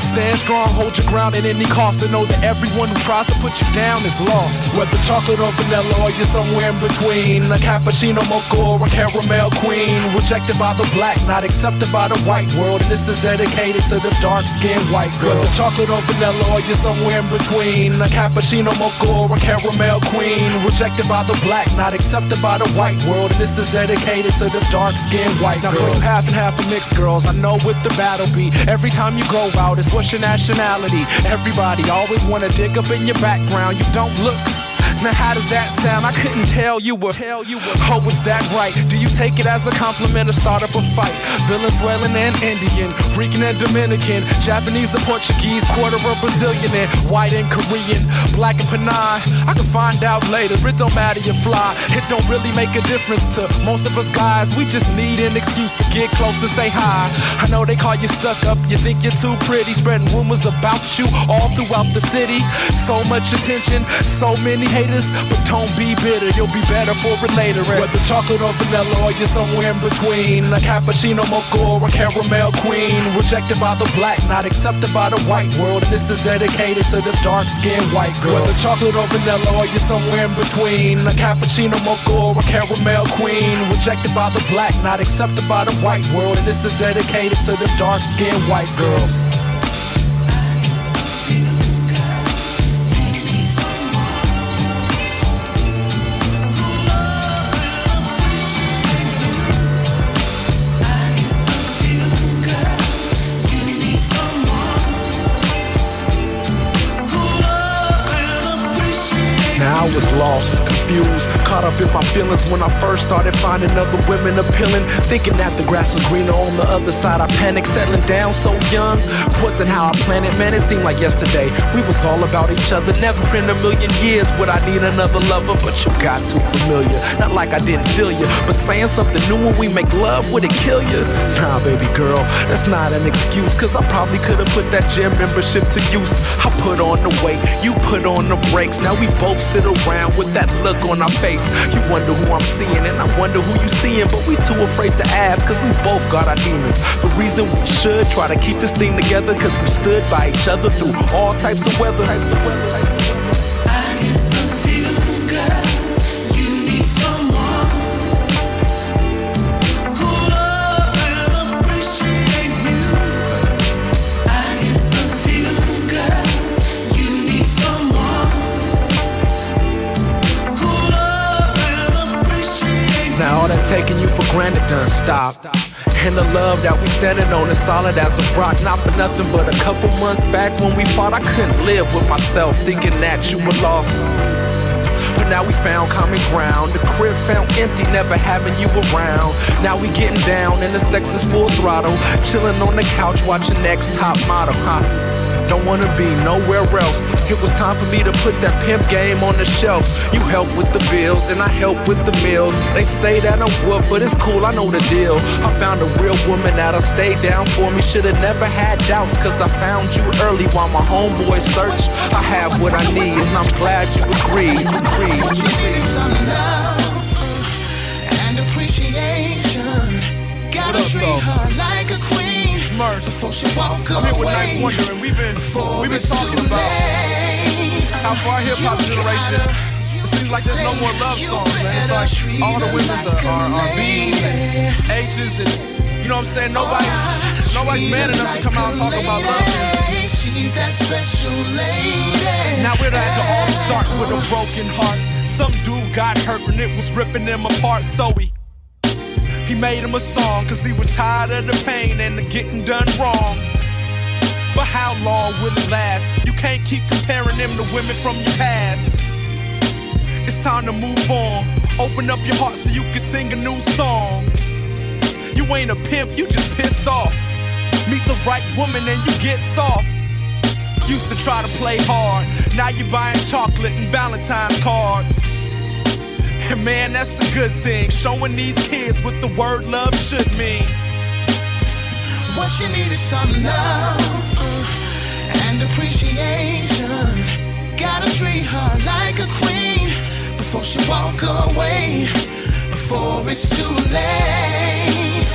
Stand strong, hold your ground at any cost, and know that everyone who tries to put you down is lost. Whether chocolate or vanilla or you're somewhere in between, a cappuccino mocha or a caramel queen, rejected by the black, not accepted by the white world, and this is dedicated to the dark-skinned white girl. Whether chocolate or vanilla or you're somewhere in between, a cappuccino mocha or a caramel queen, rejected by the black, not accepted by the white world, and this is dedicated to the dark-skinned white girl. Now for you half and half of mixed girls, I know what the battle be. Every time you go out, it's what's your nationality? Everybody always wanna dig up in your background. You don't look. Now how does that sound? I couldn't tell you were. Oh, was that right? Do you take it as a compliment or start up a fight? Venezuelan and Indian, Rican and Dominican, Japanese and Portuguese, quarter of Brazilian and white and Korean, black and Panay. I can find out later. It don't matter you fly. It don't really make a difference to most of us guys. We just need an excuse to get close and say hi. I know they call you stuck up. You think you're too pretty, spreading rumors about you all throughout the city. So much attention, so many haters. haters, but don't be bitter, you'll be better for it later. Whether chocolate or vanilla or you're somewhere in between, a cappuccino mocha or a caramel queen, rejected by the black, not accepted by the white world, and this is dedicated to the dark-skinned white girl. Whether chocolate or vanilla or you're somewhere in between, a cappuccino mocha or a caramel queen, rejected by the black, not accepted by the white world, and this is dedicated to the dark-skinned white girls. Now I was lost, confused, caught up in my feelings when I first started finding other women appealing, thinking that the grass was greener on the other side. I panicked, settling down so young, wasn't how I planned it, man, it seemed like yesterday. We was all about each other, never in a million years would I need another lover, but you got too familiar. Not like I didn't feel you, but saying something new when we make love, would it kill you? Nah, baby girl, that's not an excuse, cause I probably could've put that gym membership to use. I put on the weight, you put on the brakes, now we both sit around with that look on our face. You wonder who I'm seeing and I wonder who you seeing, but we too afraid to ask cause we both got our demons. The reason we should try to keep this thing together cause we stood by each other through all types of weather. I get the feeling, girl, you need someone who love and appreciate you. I get the feeling, girl, you need someone. Now all that taking you for granted done stopped. And the love that we standing on is solid as a rock. Not for nothing but a couple months back when we fought, I couldn't live with myself thinking that you were lost. But now we found common ground. The crib found empty, never having you around. Now we getting down and the sex is full throttle. Chilling on the couch watching Next Top Model, Don't wanna be nowhere else. It was time for me to put that pimp game on the shelf. You help with the bills and I help with the meals. They say that I'm whoop, but it's cool, I know the deal. I found a real woman that'll stay down for me. Should've never had doubts, cause I found you early while my homeboys search. I have what I need and I'm glad you agreed. What you need is some love and appreciation. Gotta treat her like a queen before she walk away. I'm here with Night Wonder and we've been talking about how for our hip-hop generation it seems like there's no more love songs, man. It's like all the women are B's and H's and you know what I'm saying? Nobody's man enough to come out and talk about love. She's that special lady. Now we'd have to all start with a broken heart. Some dude got hurt and it was ripping him apart, so he made him a song cause he was tired of the pain and the getting done wrong. But how long will it last? You can't keep comparing them to women from your past. It's time to move on. Open up your heart so you can sing a new song. You ain't a pimp, you just pissed off. Meet the right woman and you get soft. Used to try to play hard, now you buying chocolate and Valentine's cards. And man, that's a good thing, showing these kids what the word love should mean. What you need is some love and appreciation. Gotta treat her like a queen before she walk away, before it's too late.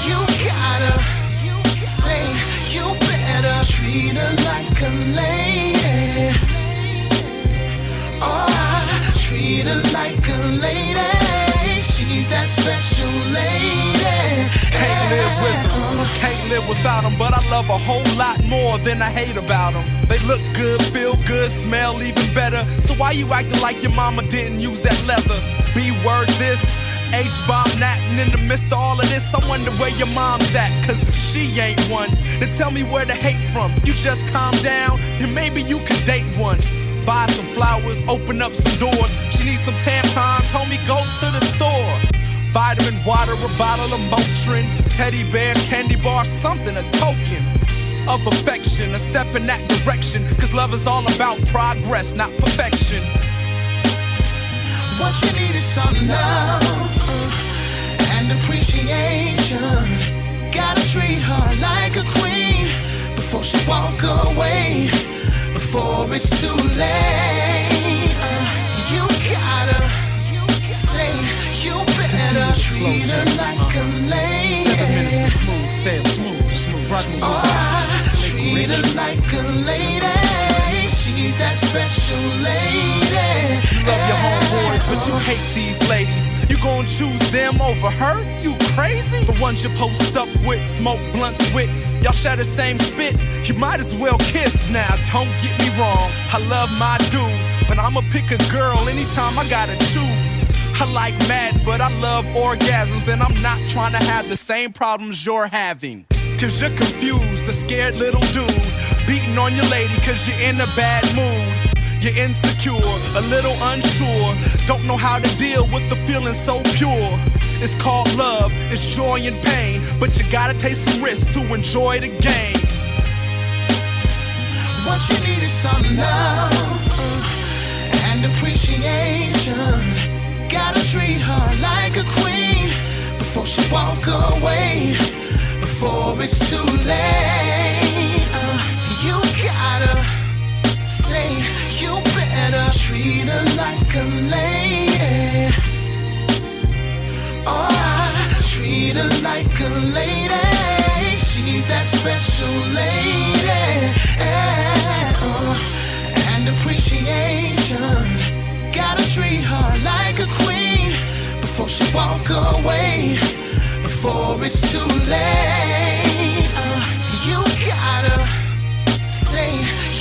You gotta say you better treat her like a lady. Oh, treat her like a lady. She's that special lady. Can't live with them, can't live without them, but I love a whole lot more than I hate about them. They look good, feel good, smell even better. So why you acting like your mama didn't use that leather? B-word this, H-bomb that, and in the midst of all of this, I wonder where your mom's at. Cause if she ain't one, then tell me where the hate from. You just calm down, and maybe you could date one. Buy some flowers, open up some doors. She needs some tampons, homie, go to the store. Vitamin water, a bottle of Motrin, teddy bears, candy bars, something, a token of affection, a step in that direction. Cause love is all about progress, not perfection. What you need is some love and appreciation. Gotta treat her like a queen before she walk away, before it's too late. You slow jam. Like a lady. 7 minutes of smooth sail, smooth. Oh, I treat her like a lady. She's that special lady. You love your homeboys, but you hate these ladies. You gon' choose them over her? You crazy? The ones you post up with, smoke blunts with. Y'all share the same spit, you might as well kiss. Now, don't get me wrong, I love my dudes, but I'ma pick a girl anytime I gotta choose. I like mad, but I love orgasms, and I'm not trying to have the same problems you're having. Cause you're confused, a scared little dude, beating on your lady cause you're in a bad mood. You're insecure, a little unsure, don't know how to deal with the feeling so pure. It's called love, it's joy and pain, but you gotta take some risks to enjoy the game. What you need is some love and appreciation. Gotta treat her like a queen before she walk away, before it's too late. You gotta say you better treat her like a lady. Oh, I treat her like a lady. She's that special lady. And appreciation. Gotta treat her like a queen before she walk away, before it's too late. You gotta say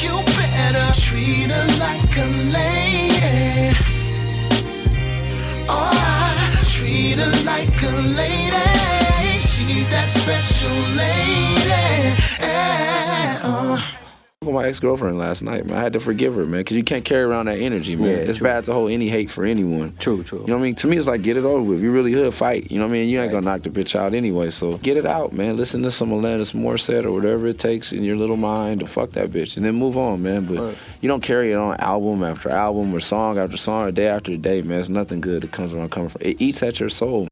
you better treat her like a lady. Oh, I treat her like a lady. She's that special lady. My ex-girlfriend last night, man. I had to forgive her, man, because you can't carry around that energy, man. It's bad to hold any hate for anyone. True. You know what I mean? To me, it's like, get it over with. You really hood, fight. You know what I mean? You ain't gonna knock the bitch out anyway, so get it out, man. Listen to some Alanis Morissette or whatever it takes in your little mind to fuck that bitch, and then move on, man. But you don't carry it on album after album or song after song or day after day, man. It's nothing good that comes around coming from. It eats at your soul.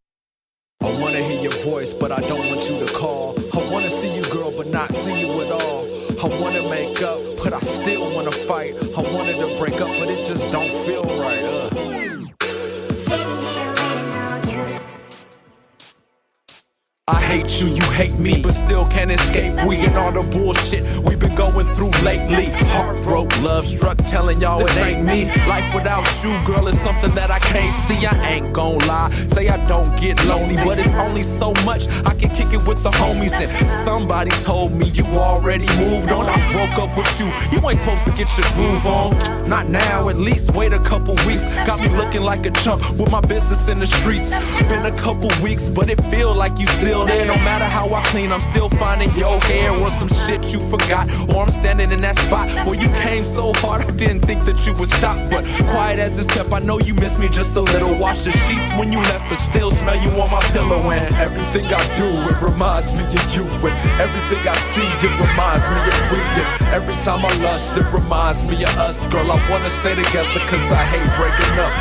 I wanna hear your voice, but I don't want you to call. I wanna see you, girl, but not see you at all. I wanna make up, but I still wanna fight. I wanted to break up, but it just don't feel right. I hate you, you hate me, but still can't escape. We and all the bullshit we've been going through lately. Heartbroke, love struck, telling y'all it ain't me. Life without you, girl, is something that I can't see. I ain't gon' lie, say I don't get lonely, but it's only so much I can kick it with the homies. And somebody told me you already moved on. I broke up with you, you ain't supposed to get your groove on. Not now, at least wait a couple weeks. Got me looking like a chump with my business in the streets. Been a couple weeks, but it feel like you still there. No matter how I clean, I'm still finding your hair or some shit you forgot, or I'm standing in that spot where you came so hard I didn't think that you would stop. But quiet as it's kept, I know you miss me just a little. Wash the sheets when you left, but still smell you on my pillow. And everything I do, it reminds me of you. And everything I see, it reminds me of we. And every time I lust, it reminds me of us. Girl, I wanna stay together cause I hate breaking up.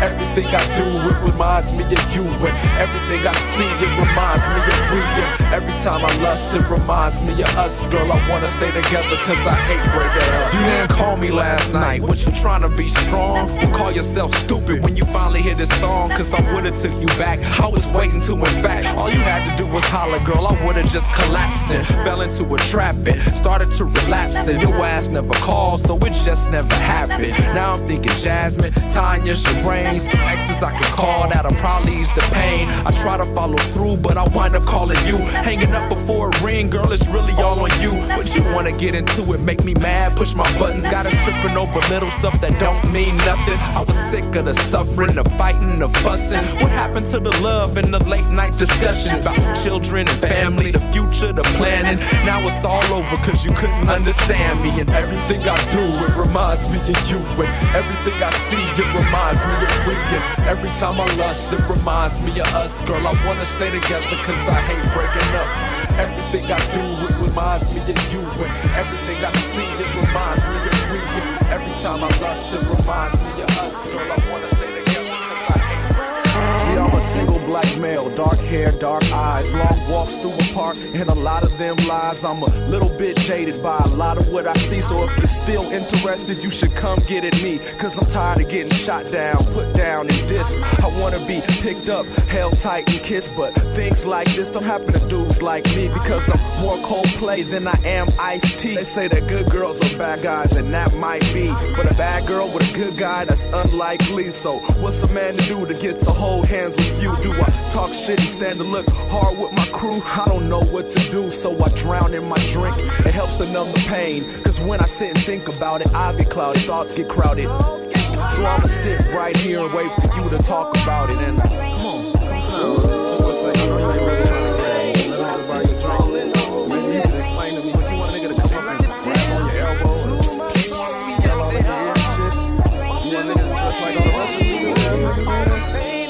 Everything I do, it reminds me of you. And everything I see, it reminds me of we. And every time I lust, it reminds me of us. Girl, I wanna stay together cause I hate breaking up. You didn't call me last night, what you trying to be strong? You call yourself stupid when you finally hear this song, cause I would've took you back. I was waiting to, in fact, all you had to do was holler, girl, I would've just collapsed and fell into a trap and started to relapse. And your ass never called, so it just never happened. Now I'm thinking Jasmine, Tanya, Shireen, some exes I could call that'll probably ease the pain. I try to follow through, but I wind up calling you. Hanging up before a ring, girl, it's really all on you. But you wanna get into it, make me mad, push my buttons. Got us tripping over little stuff that don't mean nothing. I was sick of the suffering, the fighting, the fussing. What happened to the love and the late night discussions about children and family, the future, the planning? Now it's all over cause you couldn't understand me. And everything I do, it reminds me of you. And everything I see, it reminds me of we. And every time I lust, it reminds me of us. Girl, I wanna stay together cause I hate breaking up. Everything I do, it reminds me of you. And everything I see, it reminds me of we. And every time I lust, it reminds me of us. Girl, I wanna stay together cause I hate breaking up. See, I'm a single black male, dark hair, dark eyes, long walks through a park, and a lot of them lies. I'm a little bit jaded by a lot of what I see, so if you're still interested, you should come get at me, cause I'm tired of getting shot down, put down and dissed. I wanna be picked up, held tight and kissed, but things like this don't happen to dudes like me, because I'm more Coldplay than I am Ice-T. They say that good girls look bad guys, and that might be, but a bad girl with a good guy, that's unlikely. So what's a man to do to get to hold hands with you? Do I talk shit and stand to look hard with my crew? I don't know what to do, so I drown in my drink. It helps to numb the pain, cause when I sit and think about it, eyes get cloudy, thoughts get crowded. So I'ma sit right here and wait for you to talk about it. And come on, come sit down. Just for a second, I know you ain't really trying to get it. Let everybody get drunk. Maybe you can explain to me what you want a nigga to come up and grab on your elbow and yell all in your ear and shit. You want a nigga to dress like all the rest of you silly ass niggas in here?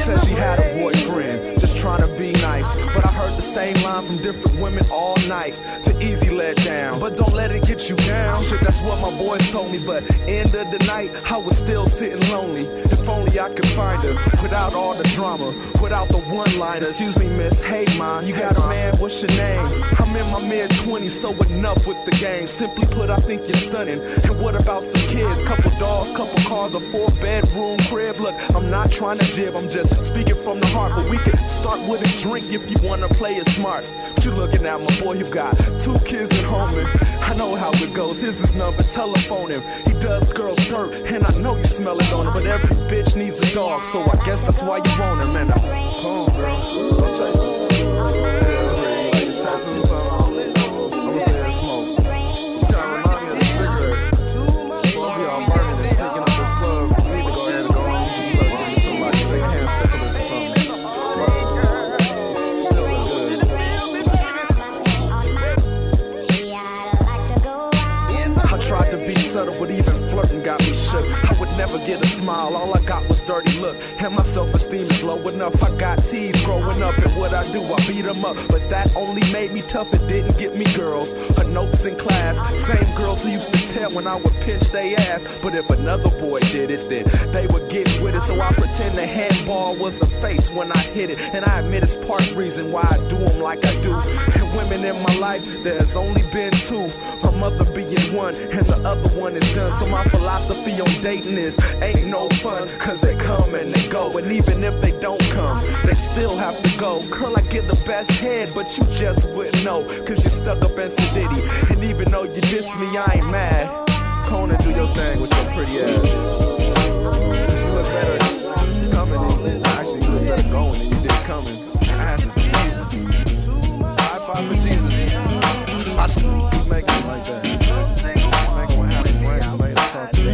Said she had a boyfriend, just trying to be nice, but I heard the same line from different women all night. The easy let down, but don't let it get you down. Shit, that's what my boys told me, but end of the night, I was still sitting lonely. If only I could find her, without all the drama, without the one-liners. Excuse me, miss, hey, mom, you got a man, what's your name? I'm in my mid-20s, so enough with the game. Simply put, I think you're stunning. And what about some kids? Couple dogs, couple cars, a 4-bedroom crib. Look, I'm not trying to jib, I'm just speaking from the heart, but we could start with a drink if you wanna play it smart. But you looking at my boy, you got 2 kids at home, and I know how it goes. Here's his number, telephone him. He does girls dirt, and I know you smell it on him, but every bitch needs a dog, so I guess that's why you want him. And come on, girl, don't chase him. Like it's tattoos or something. I'ma say it's smoke. It's kinda remind me of a cigarette. Well, we all burning and sticking up this club. We need to go ahead and go on. Somebody secondhand syphilis or something. Still look good. I tried to be subtle, but even flirting got me shook. I would never get a smile, all I got was dirty look. And my self-esteem is low enough. I got teased growing up, and what I do, I beat them up. But that only made me tough, it didn't get me girls. Her notes in class, same girls who used to tell when I would pinch they ass. But if another boy did it, then they would get with it. So I pretend the handball was a face when I hit it. And I admit it's part reason why I do them like I do. And women in my life, there's only been 2. My mother being one, and the other one is done. So my philosophy on dating is ain't no fun, cause they come and they go. And even if they don't come, they still have to go. Girl, I get the best head, but you just wouldn't know, cause you're stuck up in Sedity. And even though you diss me, I ain't mad. Go on and do your thing with your pretty ass. You look better coming than actually you look better going than you did coming. Ass is Jesus. High five for Jesus. I keep making it like that. Make one happy when later talk to me.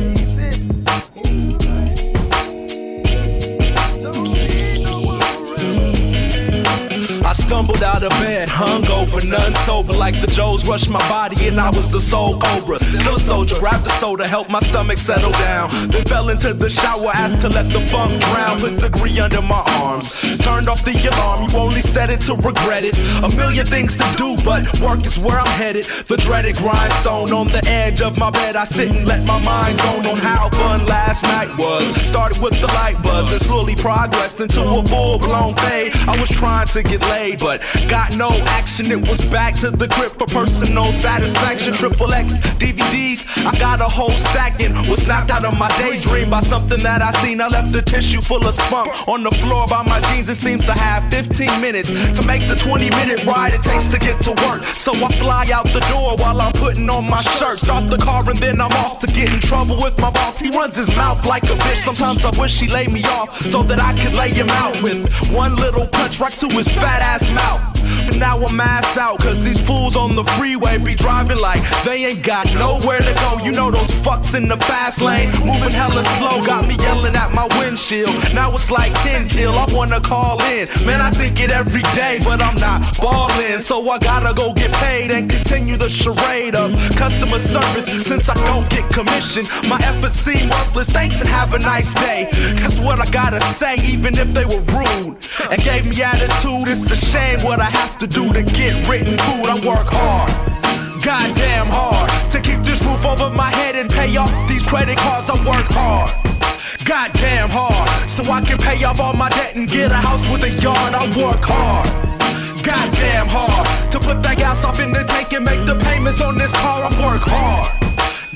I stumbled out of bed, hungover, none sober. Like the Joes rushed my body and I was the soul cobra. Still a soldier, grabbed the soda, helped my stomach settle down. Then fell into the shower, asked to let the funk drown. Put degree under my arms, turned off the alarm. You only said it to regret it. A million things to do, but work is where I'm headed. The dreaded grindstone on the edge of my bed. I sit and let my mind zone on how fun last night was. Started with the light buzz, then slowly progressed into a full-blown fade. I was trying to get laid, but got no action. It was back to the crib for personal satisfaction. XXX DVDs, I got a whole stack and was knocked out of my daydream by something that I seen. I left the tissue full of spunk on the floor by my jeans. It seems to have 15 minutes to make the 20-minute ride it takes to get to work. So I fly out the door while I'm putting on my shirt. Start the car and then I'm off to get in trouble with my boss. He runs his mouth like a bitch. Sometimes I wish he laid me off so that I could lay him out with one little punch right to his fat ass mouth. But now I'm ass out, cause these fools on the freeway be driving like they ain't got nowhere to go. You know those fucks in the fast lane, moving hella slow, got me yelling at my windshield. Now it's like 10 till I wanna call in. Man, I think it every day, but I'm not ballin'. So I gotta go get paid and continue the charade of customer service. Since I don't get commission, my efforts seem worthless. Thanks and have a nice day. That's what I gotta say, even if they were rude and gave me attitude. It's a shame what I have to do to get written food. I work hard, goddamn hard, to keep the this roof over my head and pay off these credit cards, I work hard. Goddamn hard, so I can pay off all my debt and get a house with a yard. I work hard. Goddamn hard, to put that gas off in the tank and make the payments on this car. I work hard.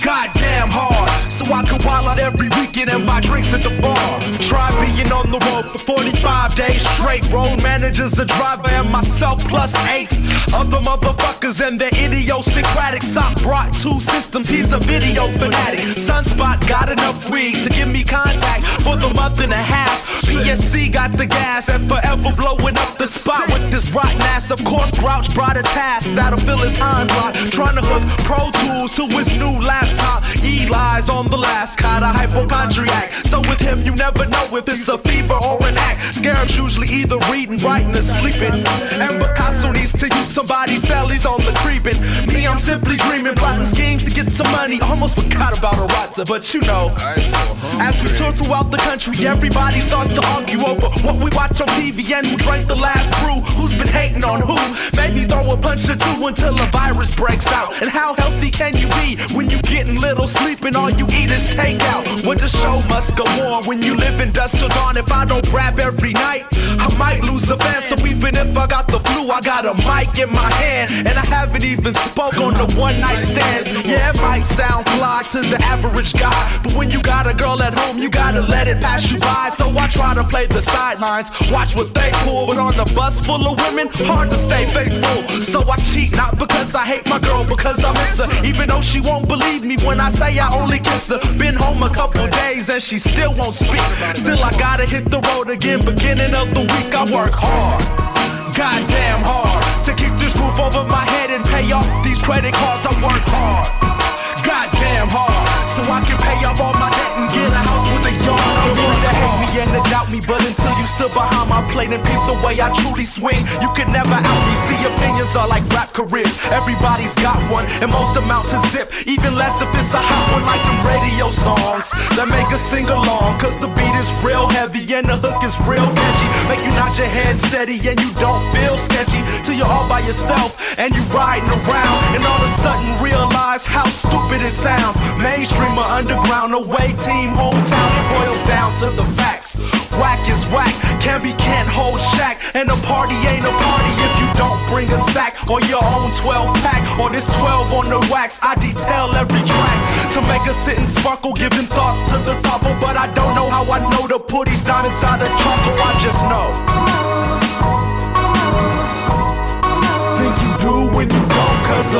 Goddamn hard, so I can wild out every weekend and buy drinks at the bar. Try being on the road for 45 days straight. Road managers, a driver, and myself plus 8 other motherfuckers and their idiosyncratic. Sock brought 2 systems, he's a video fanatic. Sunspot got enough weed to give me contact for the month and a half. PSC got the gas and forever blowing up the spot with this rotten ass. Of course, Grouch brought a task that'll fill his time block, trying to hook Pro Tools to his new laptop. Eli's on the last kind of hypochondriac, so with him you never know if it's a fever or an act. Scarab's usually either reading, writing, or sleeping, and Picasso needs to use somebody's cell, he's on the creeping. Me, I'm simply dreaming, plotting schemes to get some money. Almost forgot about Aratza, but you know, as we tour throughout the country, everybody starts to argue over what we watch on TV and who drank the last brew, who's been hating on who. Maybe throw a punch or two until a virus breaks out. And how healthy can you be when you getting little sleep and all you eat is takeout? Well, the show must go on when you live in dusk till dawn. If I don't rap every night, I might lose a fan. So even if I got the flu, I got a mic in my hand, and I haven't even spoke on the one night stands. Yeah, it might sound fly to the average guy, but when you got a girl at home, you gotta let it pass you by. So I try to play the sidelines, watch what they pull, but on the bus full of women, hard to stay faithful. So I cheat, not because I hate my girl, because I miss her, even though she won't believe me when I say I only kissed her. Been home a couple days and she still won't speak. Still I gotta hit the road again, beginning of the week. I work hard, goddamn hard, to keep this roof over my head and pay off these credit cards. I work hard, goddamn hard, so I can pay off all my debt and get a house with a yard. I want to hate me and to doubt me, but until you stood behind my plate and peep the way I truly swing, you could never out me. See, opinions are like rap careers, everybody's got one, and most amount to zip, even less if it's a hot one like them radio songs that make us sing along. Cause the beat is real heavy and the hook is real catchy, make you nod your head steady and you don't feel sketchy till you're all by yourself and you riding around, and all of a sudden realize how stupid it sounds. Mainstream or underground, away team, hometown, it boils down to the facts. Whack is whack, can't hold shack, and a party ain't a party if you don't bring a sack or your own 12 pack or this 12 on the wax. I detail every track to make us sit and sparkle, giving thoughts to the thoughtful, but I don't know how I know to put these diamonds out of charcoal. I just know. Think you do when you don't, cause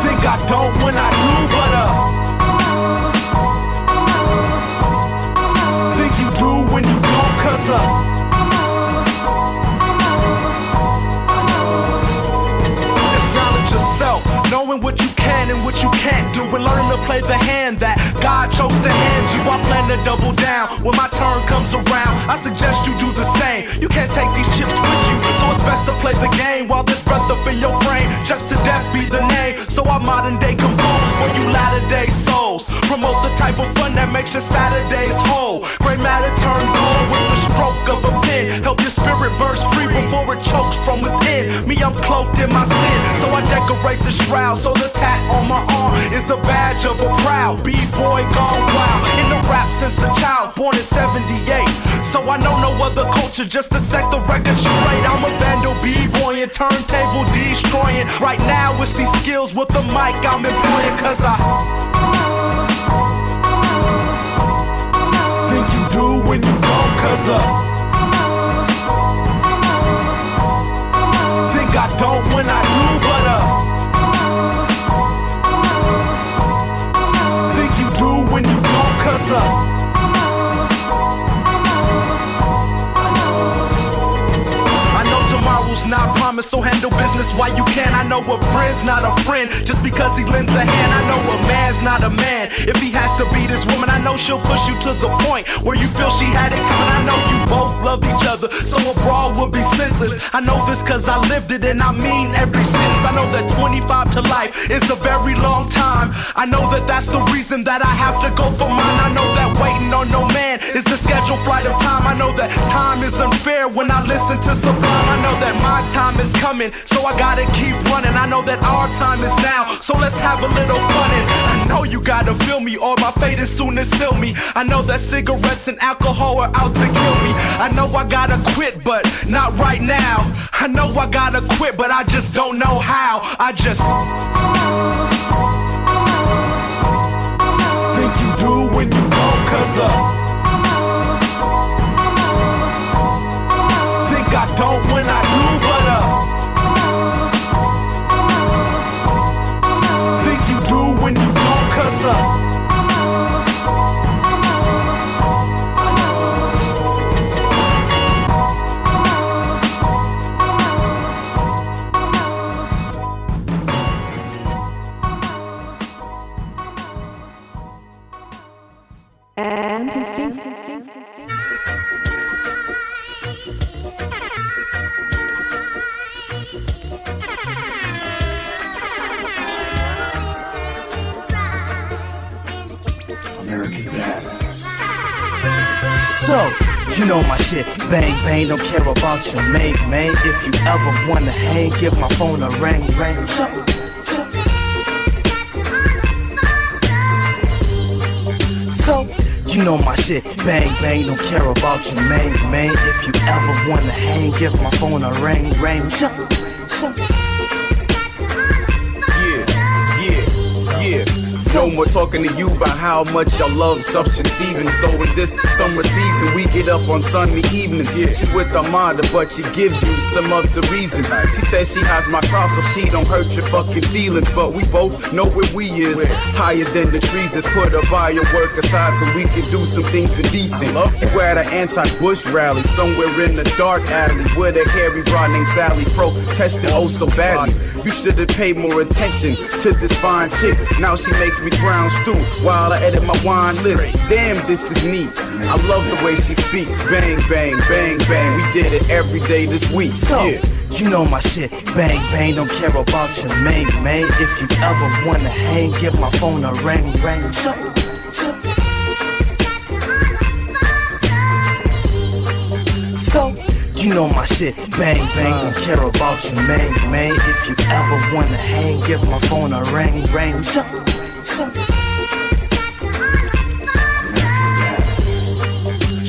think I don't when I do, but think you do when you don't, cause it's knowledge yourself, knowing what you can and what you can't do, and learning to play the hand that God chose to hand you. I plan to double down when my turn comes around. I suggest you do the same. You can't take these chips with you, so it's best to play the game while there's breath up in your brain. Just to death be the name, so I modern day compose for you latter day souls. Promote the type of fun that makes your Saturdays whole. Gray matter turn gold with the stroke of a pen. Help your spirit burst free before it chokes from within. Me, I'm cloaked in my sin, so I decorate the shroud. So the tat on my arm is the badge of a proud B-boy gone wild. In the rap since a child, born in 78. So I know no other culture, just to set the record straight. I'm a vandal B-boy and turntable destroying. Right now it's these skills with the mic I'm employing, cause I think you do when you don't, cause think I don't when I do, but think you do when you don't, cause tomorrow's not promised, so handle business while you can. I know a friend's not a friend just because he lends a hand. I know a man's not a man if he has to be this woman. I know she'll push you to the point where you feel she had it coming. I know you both love each other, so a brawl would be senseless. I know this cause I lived it and I mean every sentence. I know that 25 to life is a very long time. I know that that's the reason that I have to go for mine. I know that waiting on no man is the schedule fragile flight of time. I know that time is unfair when I listen to Sublime. I know that my time is coming, so I gotta keep running. I know that our time is now, so let's have a little fun. I know you gotta feel me, or my fate is soon to seal me. I know that cigarettes and alcohol are out to kill me. I know I gotta quit, but not right now. I know I gotta quit, but I just don't know how. I just think you do when you don't, cause think I don't when I do, but think you do when you don't, cause Antisteez. American Badass. So, you know my shit, bang bang, don't care about your mate, man. If you ever wanna hang, give my phone a ring. So, you know my shit, bang bang, don't care about your man. If you ever wanna hang, give my phone a ring. Yeah. No more talking to you about how much I love Substance Stevens. So in this summer season, we get up on Sunday evenings. Yeah, she with Armada, but she gives you some of the reasons. She says she has my cross, so she don't hurt your fucking feelings. But we both know where we is, higher than the trees. Let's put our bio work aside so we can do some things indecent. You at an anti-Bush rally somewhere in the dark alley with a hairy rod named Sally protesting oh so badly. You should have paid more attention to this fine chick. Now she makes me brown stew while I edit my wine list. Damn, this is neat. I love the way she speaks. Bang, bang, bang, bang. We did it every day this week. So, you know my shit, bang bang, don't care about your man. If you ever wanna hang, give my phone a ring. So, you know my shit, bang bang, don't care about your man. If you ever wanna hang, give my phone a ring.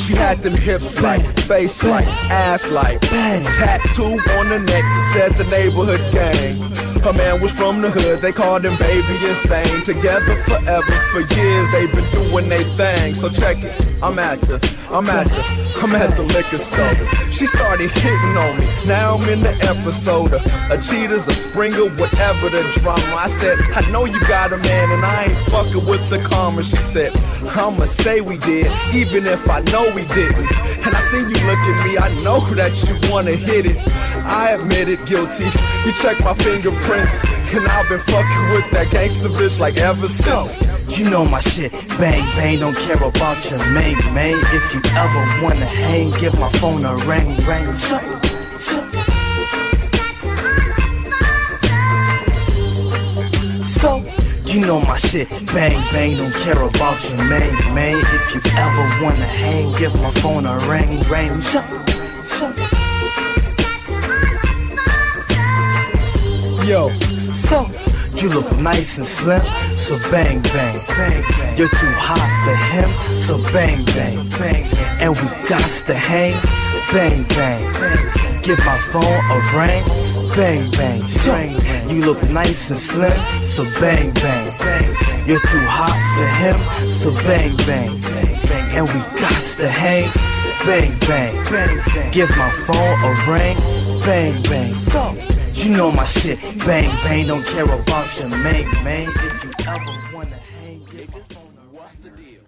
she had them hips like, face like, ass like, tattoo on the neck, said the neighborhood gang. Her man was from the hood, they called him Baby Insane. Together forever, for years they've been doing their thing. So check it, I'm at the liquor store. She started hitting on me, now I'm in the episode of a Cheetahs, a Springer, whatever the drama. I said, I know you got a man and I ain't fucking with the karma. She said, I'ma say we did, even if I know we didn't. And I see you look at me, I know that you wanna hit it. I admit it, guilty. You check my fingerprints, and I've been fucking with that gangster bitch like ever since. You know my shit, bang bang, don't care about your man. If you ever wanna hang, give my phone a ring. So, you know my shit, bang bang, don't care about your man. If you ever wanna hang, give my phone a ring. Yo, so you look nice and slim, so bang bang, you're too hot for him, so bang bang, and we gots to hang, bang bang, give my phone a ring, bang bang, you look nice and slim, so bang bang, you're too hot for him, so bang bang, and we gots to hang, bang bang, give my phone a ring, bang bang. So, you know my shit, bang bang, don't care about your man. If you ever wanna hang, nigga, what's the deal?